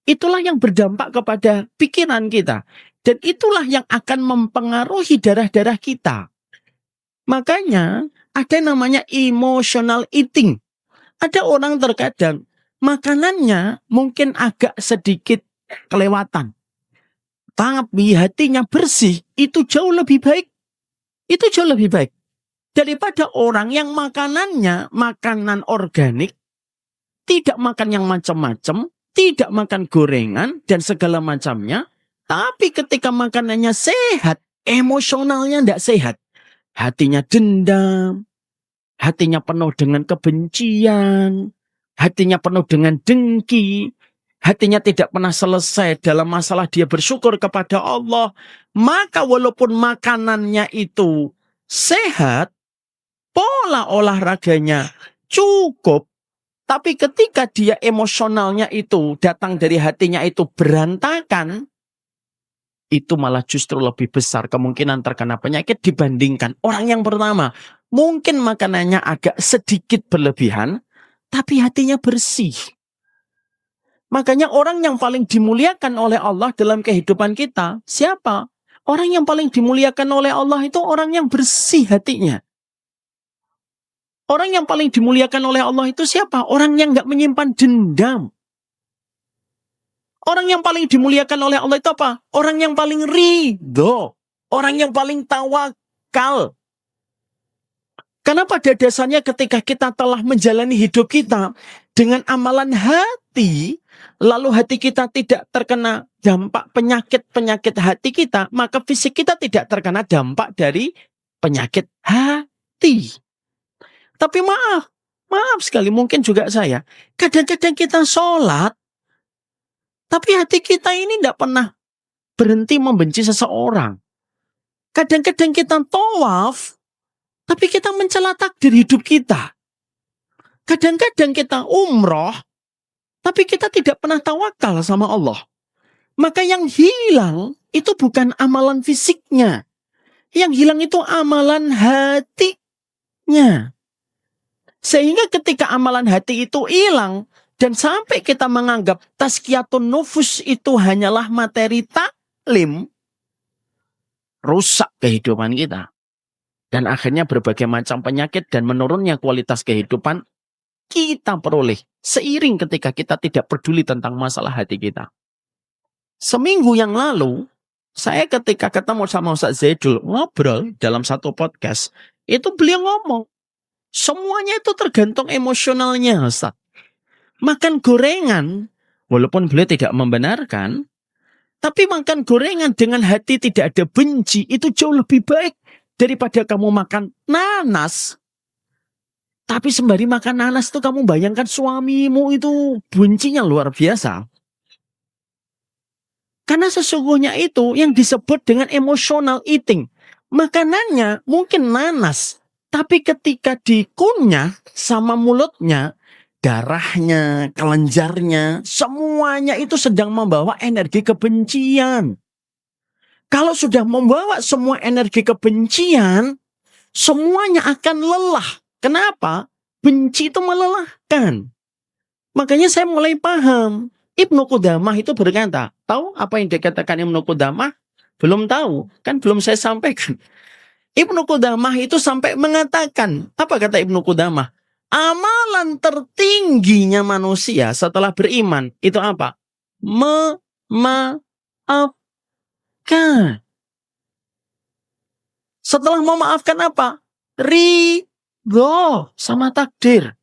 itulah yang berdampak kepada pikiran kita. Dan itulah yang akan mempengaruhi darah-darah kita. Makanya ada namanya emotional eating. Ada orang terkadang makanannya mungkin agak sedikit kelewatan. Tapi hatinya bersih, itu jauh lebih baik. Itu jauh lebih baik. Daripada orang yang makanannya makanan organik, tidak makan yang macam-macam, tidak makan gorengan dan segala macamnya. Tapi ketika makanannya sehat, emosionalnya tidak sehat. Hatinya dendam, hatinya penuh dengan kebencian, hatinya penuh dengan dengki, hatinya tidak pernah selesai dalam masalah dia bersyukur kepada Allah. Maka walaupun makanannya itu sehat, pola olahraganya cukup, tapi ketika dia emosionalnya itu datang dari hatinya itu berantakan, itu malah justru lebih besar kemungkinan terkena penyakit dibandingkan orang yang pertama. Mungkin makanannya agak sedikit berlebihan, tapi hatinya bersih. Makanya orang yang paling dimuliakan oleh Allah dalam kehidupan kita, siapa? Orang yang paling dimuliakan oleh Allah itu orang yang bersih hatinya. Orang yang paling dimuliakan oleh Allah itu siapa? Orang yang nggak menyimpan dendam. Orang yang paling dimuliakan oleh Allah itu apa? Orang yang paling ridho. Orang yang paling tawakal. Karena pada dasarnya ketika kita telah menjalani hidup kita dengan amalan hati, lalu hati kita tidak terkena dampak penyakit-penyakit hati kita, maka fisik kita tidak terkena dampak dari penyakit hati. Tapi maaf sekali mungkin juga saya, kadang-kadang kita sholat, tapi hati kita ini tidak pernah berhenti membenci seseorang. Kadang-kadang kita tawaf, tapi kita mencela takdir hidup kita. Kadang-kadang kita umroh, tapi kita tidak pernah tawakal sama Allah. Maka yang hilang itu bukan amalan fisiknya. Yang hilang itu amalan hatinya. Sehingga ketika amalan hati itu hilang, dan sampai kita menganggap tazkiyatun nufus itu hanyalah materi taklim, rusak kehidupan kita. Dan akhirnya berbagai macam penyakit dan menurunnya kualitas kehidupan kita peroleh seiring ketika kita tidak peduli tentang masalah hati kita. Seminggu yang lalu, saya ketika ketemu sama Ustaz Zaidul ngobrol dalam satu podcast, itu beliau ngomong, semuanya itu tergantung emosionalnya, Ustaz. Makan gorengan, walaupun beliau tidak membenarkan, tapi makan gorengan dengan hati tidak ada benci, itu jauh lebih baik daripada kamu makan nanas. Tapi sembari makan nanas itu kamu bayangkan suamimu itu bencinya luar biasa. Karena sesungguhnya itu yang disebut dengan emotional eating. Makanannya mungkin nanas, tapi ketika dikunyah sama mulutnya, darahnya, kelenjarnya, semuanya itu sedang membawa energi kebencian. Kalau sudah membawa semua energi kebencian, semuanya akan lelah. Kenapa? Benci itu melelahkan. Makanya saya mulai paham. Ibnu Qudamah itu berkata, tahu apa yang dikatakan Ibnu Qudamah? Belum tahu, kan belum saya sampaikan. Ibnu Qudamah itu sampai mengatakan, apa kata Ibnu Qudamah? Amalan tertingginya manusia setelah beriman, itu apa? Memaafkan. Setelah memaafkan apa? Ridho sama takdir.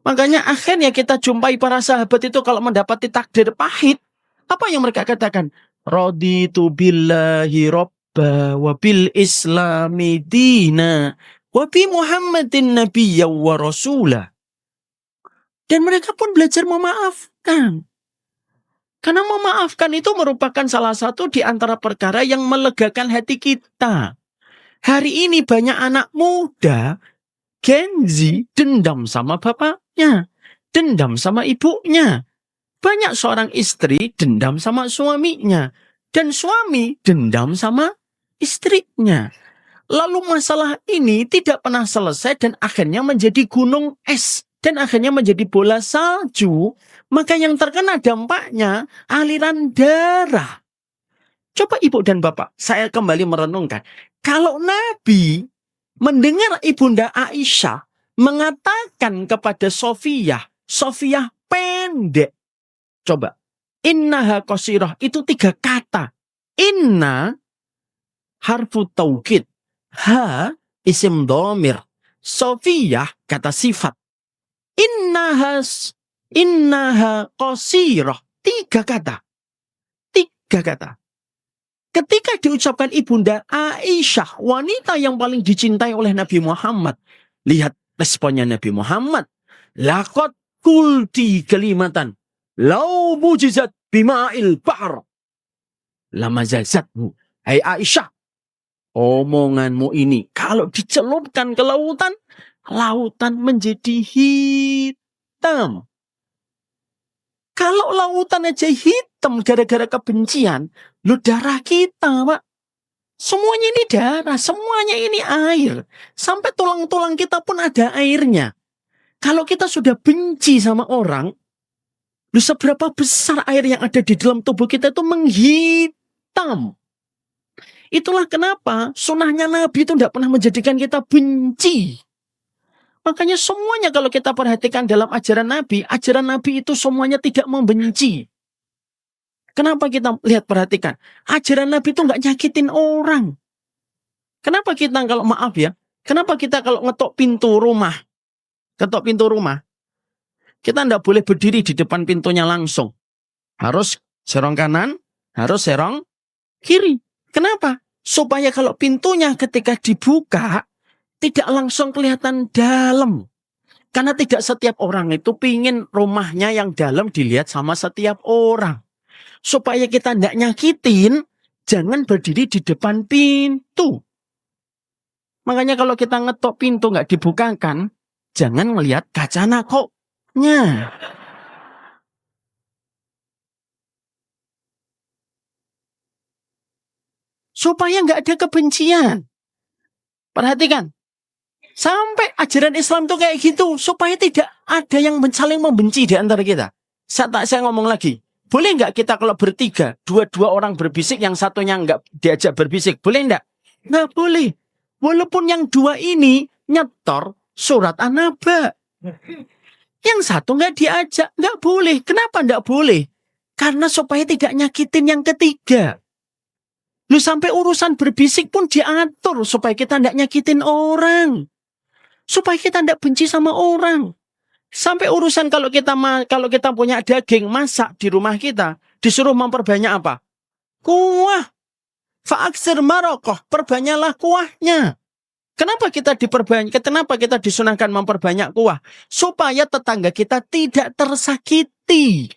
Makanya akhirnya kita jumpai para sahabat itu kalau mendapati takdir pahit. Apa yang mereka katakan? Raditu billahi robba wa bil islami dina wa bi muhammadin nabiyya wa rasulah. Dan mereka pun belajar memaafkan. Karena memaafkan itu merupakan salah satu di antara perkara yang melegakan hati kita. Hari ini banyak anak muda Gen Z dendam sama bapaknya, dendam sama ibunya. Banyak seorang istri dendam sama suaminya, dan suami dendam sama istrinya. Lalu masalah ini tidak pernah selesai dan akhirnya menjadi gunung es, dan akhirnya menjadi bola salju. Maka yang terkena dampaknya aliran darah. Coba ibu dan bapak, saya kembali merenungkan. Kalau Nabi mendengar Ibunda Aisyah mengatakan kepada Sofiyah, Sofiyah pendek. Coba, innaha qasirah itu 3 kata. Inna harfu taukid, ha isim dhamir, Sofiyah kata sifat. Innaha qasirah, 3 kata. 3 kata. Ketika diucapkan Ibunda Aisyah, wanita yang paling dicintai oleh Nabi Muhammad. Lihat responnya Nabi Muhammad. Laqad kulti kalimatan. Lau mujizat bima'il bahr. Lama zazatmu. Hai Aisyah. Omonganmu ini. Kalau dicelupkan ke lautan. Lautan menjadi hitam. Kalau lautan aja hitam gara-gara kebencian, lu darah kita, Pak. Semuanya ini darah, semuanya ini air. Sampai tulang-tulang kita pun ada airnya. Kalau kita sudah benci sama orang, lu seberapa besar air yang ada di dalam tubuh kita itu menghitam. Itulah kenapa sunahnya Nabi itu tidak pernah menjadikan kita benci. Makanya semuanya kalau kita perhatikan dalam ajaran Nabi itu semuanya tidak membenci. Kenapa kita lihat perhatikan? Ajaran Nabi itu nggak nyakitin orang. Kenapa kita kalau maaf ya? Kenapa kita kalau ngetok pintu rumah, kita nggak boleh berdiri di depan pintunya langsung. Harus serong kanan, harus serong kiri. Kenapa? Supaya kalau pintunya ketika dibuka, tidak langsung kelihatan dalam. Karena tidak setiap orang itu pingin rumahnya yang dalam dilihat sama setiap orang. Supaya kita tidak nyakitin, jangan berdiri di depan pintu. Makanya kalau kita ngetok pintu nggak dibukakan, jangan melihat kaca nakoknya. Supaya nggak ada kebencian. Perhatikan. Sampai ajaran Islam tuh kayak gitu. Supaya tidak ada yang saling membenci di antara kita. Saya ngomong lagi. Boleh nggak kita kalau bertiga, dua orang berbisik, yang satunya nggak diajak berbisik. Boleh nggak? Nggak boleh. Walaupun yang 2 ini nyetor surat An-Naba. Yang satu nggak diajak. Nggak boleh. Kenapa nggak boleh? Karena supaya tidak nyakitin yang ketiga. Lu sampai urusan berbisik pun diatur supaya kita nggak nyakitin orang. Supaya kita tidak benci sama orang. Sampai urusan kalau kita punya daging masak di rumah kita, disuruh memperbanyak apa? Kuah. Fa'aksir marokoh, perbanyaklah kuahnya. Kenapa kita diperbanyak? Kenapa kita disunahkan memperbanyak kuah? Supaya tetangga kita tidak tersakiti.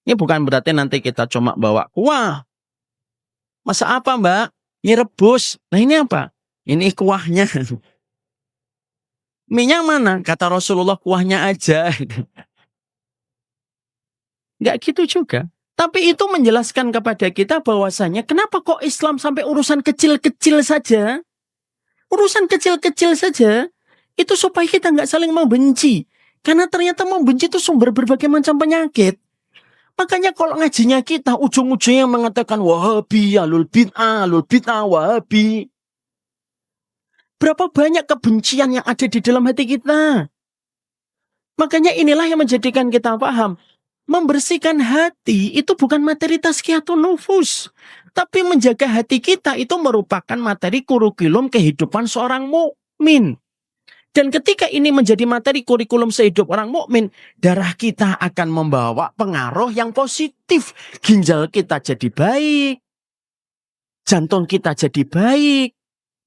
Ini bukan berarti nanti kita cuma bawa kuah. Masa apa, Mbak? Ini rebus. Nah ini apa? Ini kuahnya. Minyak mana? Kata Rasulullah kuahnya aja. Nggak gitu juga. Tapi itu menjelaskan kepada kita bahwasanya kenapa kok Islam sampai urusan kecil-kecil saja? Urusan kecil-kecil saja. Itu supaya kita nggak saling membenci. Karena ternyata membenci itu sumber berbagai macam penyakit. Makanya kalau ngajinya kita ujung-ujungnya mengatakan Wahabi, alul bid'ah, Wahabi. Berapa banyak kebencian yang ada di dalam hati kita. Makanya inilah yang menjadikan kita paham. Membersihkan hati itu bukan materi tazkiyatun nufus. Tapi menjaga hati kita itu merupakan materi kurikulum kehidupan seorang mukmin. Dan ketika ini menjadi materi kurikulum sehidup orang mukmin, darah kita akan membawa pengaruh yang positif. Ginjal kita jadi baik. Jantung kita jadi baik.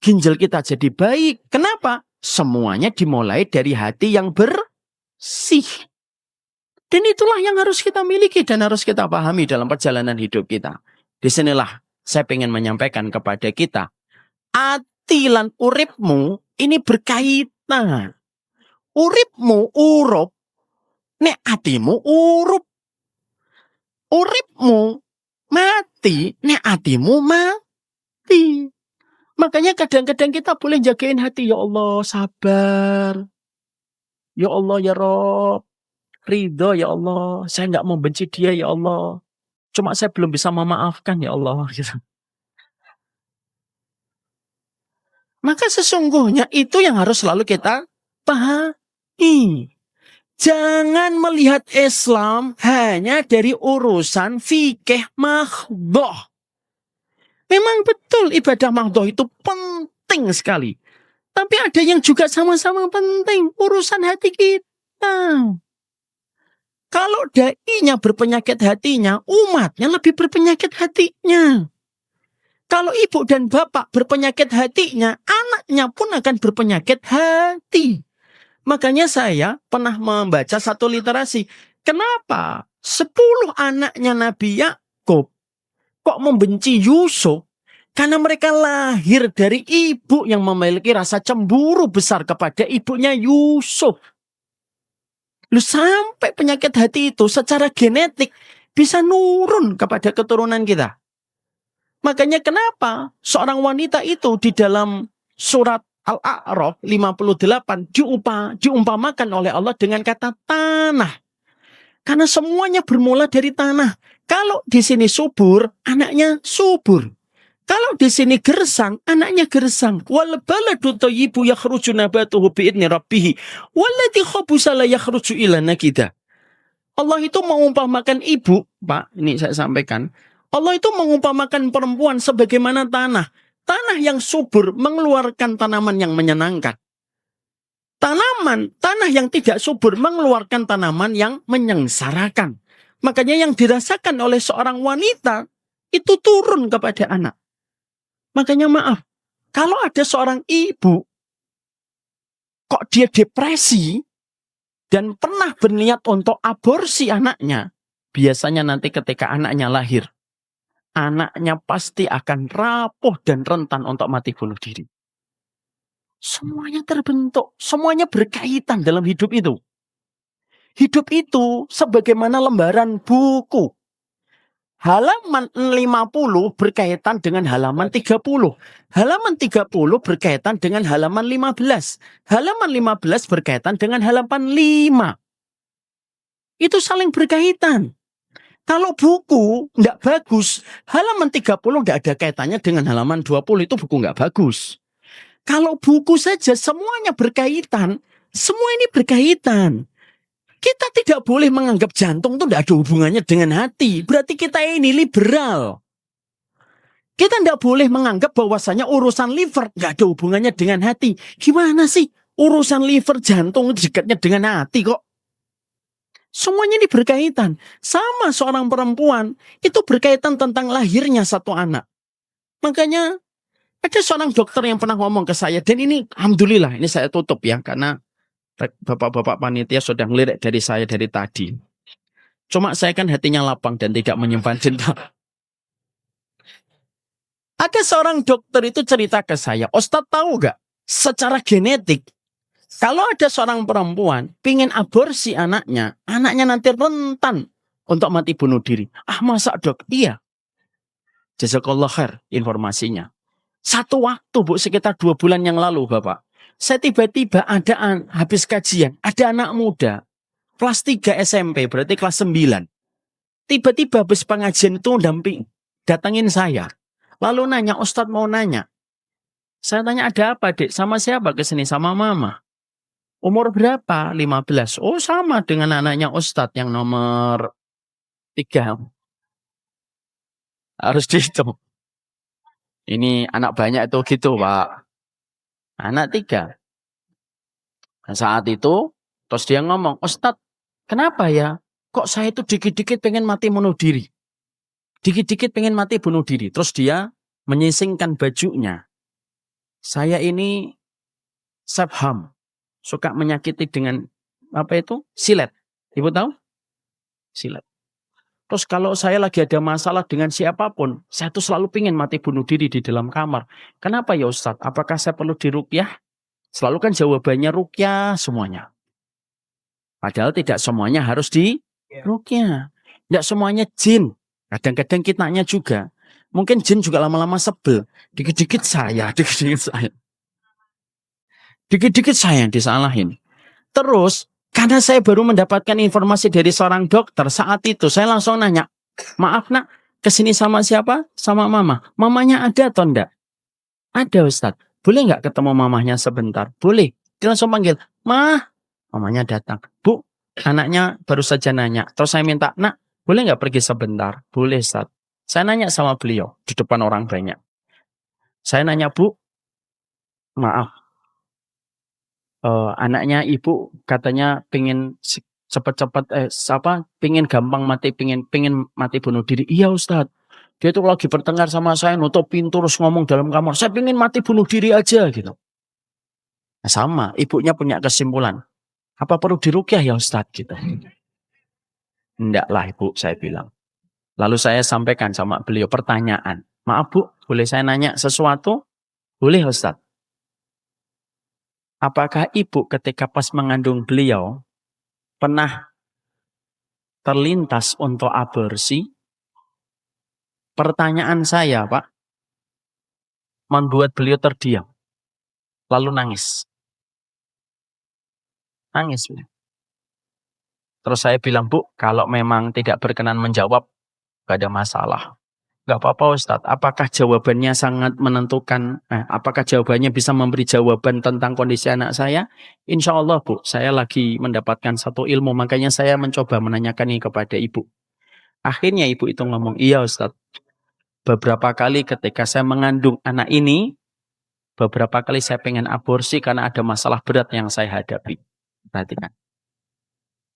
Ginjal kita jadi baik. Kenapa? Semuanya dimulai dari hati yang bersih. Dan itulah yang harus kita miliki dan harus kita pahami dalam perjalanan hidup kita. Disinilah saya ingin menyampaikan kepada kita. Ati lan uripmu ini berkaitan. Uripmu urup, nek atimu urup. Uripmu mati, nek atimu mati. Makanya kadang-kadang kita boleh jagain hati. Ya Allah, sabar. Ya Allah, ya Rob. Ridho, ya Allah. Saya nggak mau benci dia, ya Allah. Cuma saya belum bisa memaafkan, ya Allah. Maka sesungguhnya itu yang harus selalu kita pahami. Jangan melihat Islam hanya dari urusan fikih mahdhah. Memang betul ibadah mahdhah itu penting sekali. Tapi ada yang juga sama-sama penting. Urusan hati kita. Kalau dai-nya berpenyakit hatinya, umatnya lebih berpenyakit hatinya. Kalau ibu dan bapak berpenyakit hatinya, anaknya pun akan berpenyakit hati. Makanya saya pernah membaca satu literasi. Kenapa 10 anaknya Nabi Yakub kok membenci Yusuf? Karena mereka lahir dari ibu yang memiliki rasa cemburu besar kepada ibunya Yusuf. Lu sampai penyakit hati itu secara genetik bisa nurun kepada keturunan kita. Makanya kenapa seorang wanita itu di dalam surat Al-A'raf 58 diumpamakan oleh Allah dengan kata tanah. Karena semuanya bermula dari tanah. Kalau di sini subur, anaknya subur. Kalau di sini gersang, anaknya gersang. Wal baladu thayyibu yakhruju nabatuhu bi'idni rabbih. Walladzi khabusa la yakhruju illa nakida. Allah itu mengumpamakan ibu, Pak, ini saya sampaikan. Allah itu mengumpamakan perempuan sebagaimana tanah. Tanah yang subur mengeluarkan tanaman yang menyenangkan. Tanah yang tidak subur mengeluarkan tanaman yang menyengsarakan. Makanya yang dirasakan oleh seorang wanita itu turun kepada anak. Makanya maaf, kalau ada seorang ibu kok dia depresi dan pernah berniat untuk aborsi anaknya, biasanya nanti ketika anaknya lahir, anaknya pasti akan rapuh dan rentan untuk mati bunuh diri. Semuanya terbentuk, semuanya berkaitan dalam hidup itu. Hidup itu sebagaimana lembaran buku. Halaman 50 berkaitan dengan halaman 30. Halaman 30 berkaitan dengan halaman 15. Halaman 15 berkaitan dengan halaman 5. Itu saling berkaitan. Kalau buku tidak bagus, halaman 30 tidak ada kaitannya dengan halaman 20, itu buku nggak bagus. Kalau buku saja semuanya berkaitan, semua ini berkaitan. Kita tidak boleh menganggap jantung itu tidak ada hubungannya dengan hati. Berarti kita ini liberal. Kita tidak boleh menganggap bahwasanya urusan liver tidak ada hubungannya dengan hati. Gimana sih urusan liver jantung dekatnya dengan hati kok? Semuanya ini berkaitan. Sama seorang perempuan itu berkaitan tentang lahirnya satu anak. Makanya ada seorang dokter yang pernah ngomong ke saya. Dan ini alhamdulillah ini saya tutup ya. Karena bapak-bapak panitia sudah ngelirik dari saya dari tadi. Cuma saya kan hatinya lapang dan tidak menyimpan dendam. Ada seorang dokter itu cerita ke saya, Ustadz tahu gak? Secara genetik, kalau ada seorang perempuan pingin aborsi anaknya nanti rentan untuk mati bunuh diri. Ah masa dok? Iya. Jazakallah khair informasinya. Satu waktu Bu, sekitar 2 bulan yang lalu Bapak. Saya tiba-tiba habis kajian, ada anak muda. Kelas 3 SMP, berarti kelas 9. Tiba-tiba habis pengajian itu datangin saya. Lalu nanya, Ustadz mau nanya. Saya tanya, ada apa dek? Sama siapa kesini? Sama mama. Umur berapa? 15. Oh sama dengan anaknya Ustadz yang nomor 3. Harus dihitung. Ini anak banyak itu gitu Pak. Anak 3. Nah, saat itu, terus dia ngomong, Ustadz, kenapa ya? Kok saya itu dikit-dikit pengen mati bunuh diri? Dikit-dikit pengen mati bunuh diri. Terus dia menyisingkan bajunya. Saya ini Sabham. Suka menyakiti dengan, silet. Ibu tahu? Silet. Terus kalau saya lagi ada masalah dengan siapapun, saya tuh selalu pengen mati bunuh diri di dalam kamar. Kenapa ya Ustadz? Apakah saya perlu diruqyah? Selalu kan jawabannya ruqyah semuanya. Padahal tidak semuanya harus diruqyah. Tidak semuanya jin. Kadang-kadang kitanya juga. Mungkin jin juga lama-lama sebel. Dikit-dikit saya. Dikit-dikit saya yang disalahin. Terus, karena saya baru mendapatkan informasi dari seorang dokter, saat itu saya langsung nanya, maaf nak, kesini sama siapa? Sama mama. Mamanya ada atau enggak? Ada Ustadz. Boleh nggak ketemu mamahnya sebentar? Boleh. Dia langsung panggil, Mah. Mamanya datang. Bu, anaknya baru saja nanya. Terus saya minta, nak, boleh nggak pergi sebentar? Boleh Ustadz. Saya nanya sama beliau di depan orang banyak. Saya nanya, Bu, maaf. Anaknya ibu katanya pengen cepat-cepat pengen gampang mati, pengen mati bunuh diri. Iya Ustadz. Dia itu lagi bertengkar sama saya, nutup pintu terus ngomong dalam kamar, saya pengen mati bunuh diri aja gitu. Nah, sama, ibunya punya kesimpulan. Apa perlu diruqyah ya Ustadz gitu? Enggak lah ibu, saya bilang. Lalu saya sampaikan sama beliau pertanyaan. Maaf Bu, boleh saya nanya sesuatu? Boleh Ustadz. Apakah ibu ketika pas mengandung beliau pernah terlintas untuk aborsi? Pertanyaan saya, Pak, membuat beliau terdiam. Lalu nangis. Nangis. Terus saya bilang, Bu, kalau memang tidak berkenan menjawab, gak ada masalah. Gak apa-apa Ustadz, apakah jawabannya sangat menentukan, apakah jawabannya bisa memberi jawaban tentang kondisi anak saya? Insya Allah Bu, saya lagi mendapatkan satu ilmu, makanya saya mencoba menanyakan ini kepada ibu. Akhirnya ibu itu ngomong, iya Ustadz, beberapa kali ketika saya mengandung anak ini, beberapa kali saya pengen aborsi karena ada masalah berat yang saya hadapi. Perhatikan.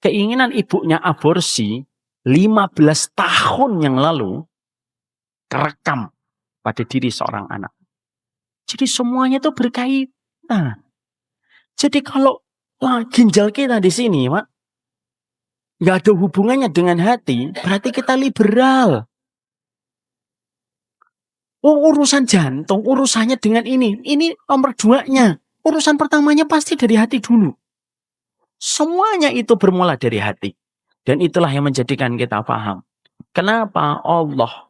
Keinginan ibunya aborsi 15 tahun yang lalu terekam pada diri seorang anak. Jadi semuanya itu berkaitan. Jadi kalau ginjal kita di sini, Pak, nggak ada hubungannya dengan hati, berarti kita liberal. Oh, urusan jantung, urusannya dengan ini nomor 2-nya. Urusan pertamanya pasti dari hati dulu. Semuanya itu bermula dari hati. Dan itulah yang menjadikan kita paham. Kenapa Allah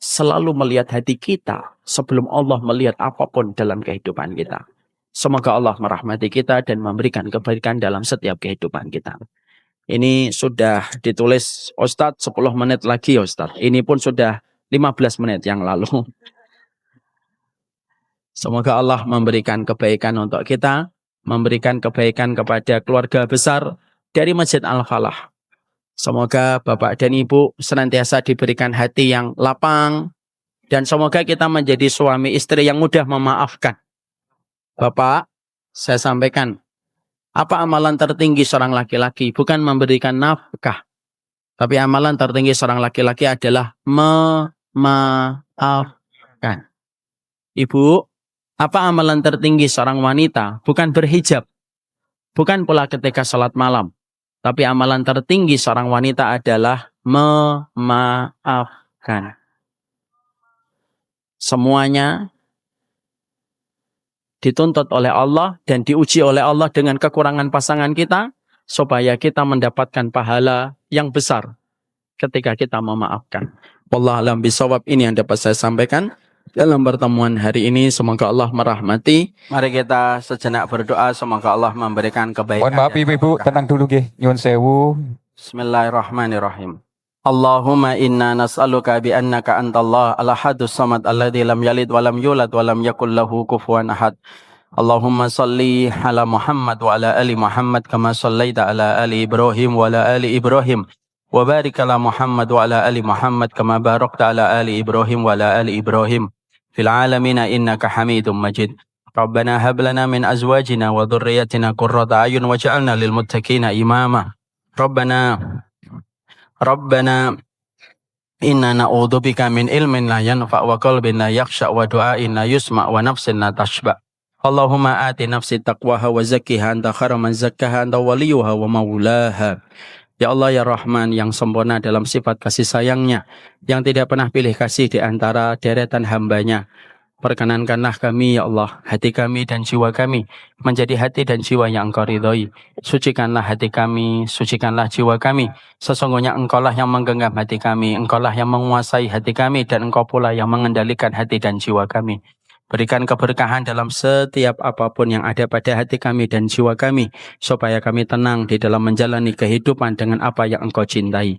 selalu melihat hati kita sebelum Allah melihat apapun dalam kehidupan kita. Semoga Allah merahmati kita dan memberikan kebaikan dalam setiap kehidupan kita. Ini sudah ditulis Ustadz 10 menit lagi Ustadz. Ini pun sudah 15 menit yang lalu. Semoga Allah memberikan kebaikan untuk kita, memberikan kebaikan kepada keluarga besar dari Masjid Al-Falah. Semoga Bapak dan Ibu senantiasa diberikan hati yang lapang, dan semoga kita menjadi suami istri yang mudah memaafkan. Bapak, saya sampaikan, apa amalan tertinggi seorang laki-laki? Bukan memberikan nafkah, tapi amalan tertinggi seorang laki-laki adalah memaafkan. Ibu, apa amalan tertinggi seorang wanita? Bukan berhijab, bukan pula ketika sholat malam, Tapi amalan tertinggi seorang wanita adalah memaafkan. Semuanya dituntut oleh Allah dan diuji oleh Allah dengan kekurangan pasangan kita, supaya kita mendapatkan pahala yang besar ketika kita memaafkan. Wallahu a'lam bishawab, ini yang dapat saya sampaikan dalam pertemuan hari ini. Semoga Allah merahmati. Mari kita sejenak berdoa, semoga Allah memberikan kebaikan. Mohon maaf ibu-ibu, tenang dulu nggih. Nyuwun sewu. Bismillahirrahmanirrahim. Allahumma inna nas'aluka bi annaka antallah al-ahadus samad alladzi lam yalid wa lam yulad wa lam yakul lahu kufuwan ahad. Allahumma salli ala Muhammad wa ala ali Muhammad kama sallaita ala ali Ibrahim wa ala ali Ibrahim wa barik ala Muhammad wa ala ali Muhammad kama barakta ala ali Ibrahim wa ala ali Ibrahim fil alamin innaka Hamidum Majid. Rabbana hab lana min azwajina wa dhurriyyatina qurrata a'yun waj'alna lil muttaqina imama. Rabbana inna na'udzubika min ilmin la yanfa' wa qalbin la yakhsha wa du'ain la yusma' wa nafsin la tashba. Allahumma ati nafsi taqwaha wa zakkiha anta khairu man zakkaha anta waliyuha wa maulaha. Ya Allah ya Rahman, yang sempurna dalam sifat kasih sayangnya, yang tidak pernah pilih kasih di antara deretan hambanya. Perkenankanlah kami ya Allah, hati kami dan jiwa kami menjadi hati dan jiwa yang Engkau ridhoi. Sucikanlah hati kami, sucikanlah jiwa kami. Sesungguhnya Engkaulah yang menggenggam hati kami, Engkaulah yang menguasai hati kami, dan Engkau pula yang mengendalikan hati dan jiwa kami. Berikan keberkahan dalam setiap apapun yang ada pada hati kami dan jiwa kami, supaya kami tenang di dalam menjalani kehidupan dengan apa yang Engkau cintai.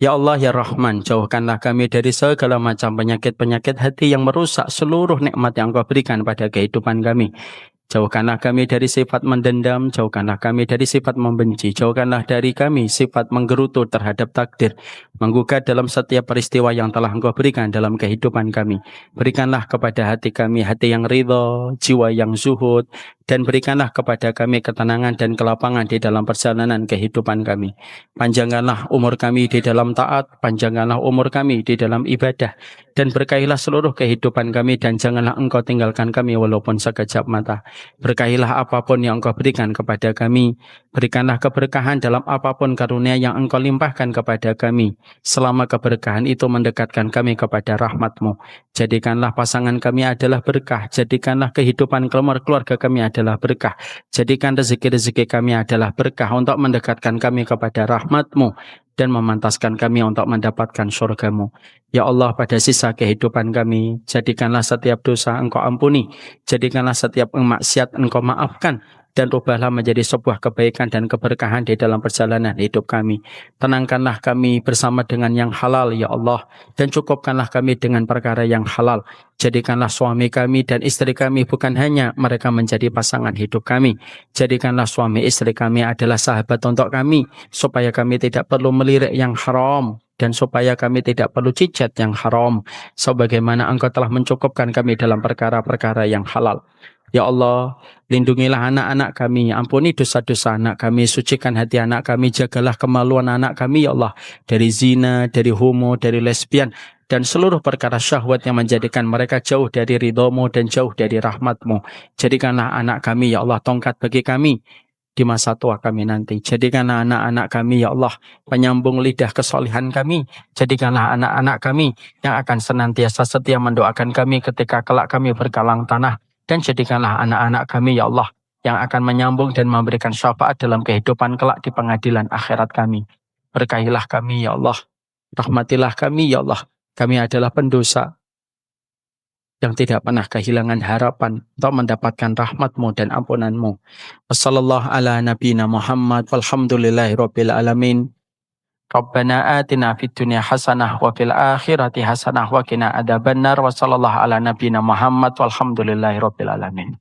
Ya Allah ya Rahman, jauhkanlah kami dari segala macam penyakit-penyakit hati yang merusak seluruh nikmat yang Engkau berikan pada kehidupan kami. Jauhkanlah kami dari sifat mendendam, jauhkanlah kami dari sifat membenci, jauhkanlah dari kami sifat menggerutu terhadap takdir, menggugat dalam setiap peristiwa yang telah Engkau berikan dalam kehidupan kami. Berikanlah kepada hati kami hati yang ridha, jiwa yang zuhud, dan berikanlah kepada kami ketenangan dan kelapangan di dalam perjalanan kehidupan kami. Panjangkanlah umur kami di dalam taat, panjangkanlah umur kami di dalam ibadah, dan berkahilah seluruh kehidupan kami, dan janganlah Engkau tinggalkan kami walaupun sekejap mata. Berkahilah apapun yang Engkau berikan kepada kami. Berikanlah keberkahan dalam apapun karunia yang Engkau limpahkan kepada kami. Selama keberkahan itu mendekatkan kami kepada rahmat-Mu. Jadikanlah pasangan kami adalah berkah. Jadikanlah kehidupan keluarga kami adalah berkah. Jadikan rezeki-rezeki kami adalah berkah untuk mendekatkan kami kepada rahmat-Mu dan memantaskan kami untuk mendapatkan surga-Mu. Ya Allah, pada sisa kehidupan kami, jadikanlah setiap dosa Engkau ampuni, jadikanlah setiap maksiat Engkau maafkan, dan rubahlah menjadi sebuah kebaikan dan keberkahan di dalam perjalanan hidup kami. Tenangkanlah kami bersama dengan yang halal ya Allah, dan cukupkanlah kami dengan perkara yang halal. Jadikanlah suami kami dan istri kami bukan hanya mereka menjadi pasangan hidup kami. Jadikanlah suami istri kami adalah sahabat untuk kami, supaya kami tidak perlu melirik yang haram, dan supaya kami tidak perlu cicat yang haram, sebagaimana Engkau telah mencukupkan kami dalam perkara-perkara yang halal. Ya Allah, lindungilah anak-anak kami, ampuni dosa-dosa anak kami, sucikan hati anak kami, jagalah kemaluan anak kami ya Allah, dari zina, dari homo, dari lesbian, dan seluruh perkara syahwat yang menjadikan mereka jauh dari ridho-Mu dan jauh dari rahmat-Mu. Jadikanlah anak kami ya Allah tongkat bagi kami di masa tua kami nanti. Jadikanlah anak-anak kami ya Allah penyambung lidah kesolehan kami. Jadikanlah anak-anak kami yang akan senantiasa setia mendoakan kami ketika kelak kami berkalang tanah. Dan jadikanlah anak-anak kami ya Allah yang akan menyambung dan memberikan syafaat dalam kehidupan kelak di pengadilan akhirat kami. Berkahilah kami ya Allah, rahmatilah kami ya Allah. Kami adalah pendosa yang tidak pernah kehilangan harapan untuk mendapatkan rahmat-Mu dan ampunan-Mu. Wassallallahu ala nabiyina Muhammad walhamdulillahi rabbil alamin. Rabbana atina fid dunya hasanah wa fil akhirati hasanah wa qina adzabannar. Wassallallahu ala nabiyina Muhammad walhamdulillahi rabbil alamin.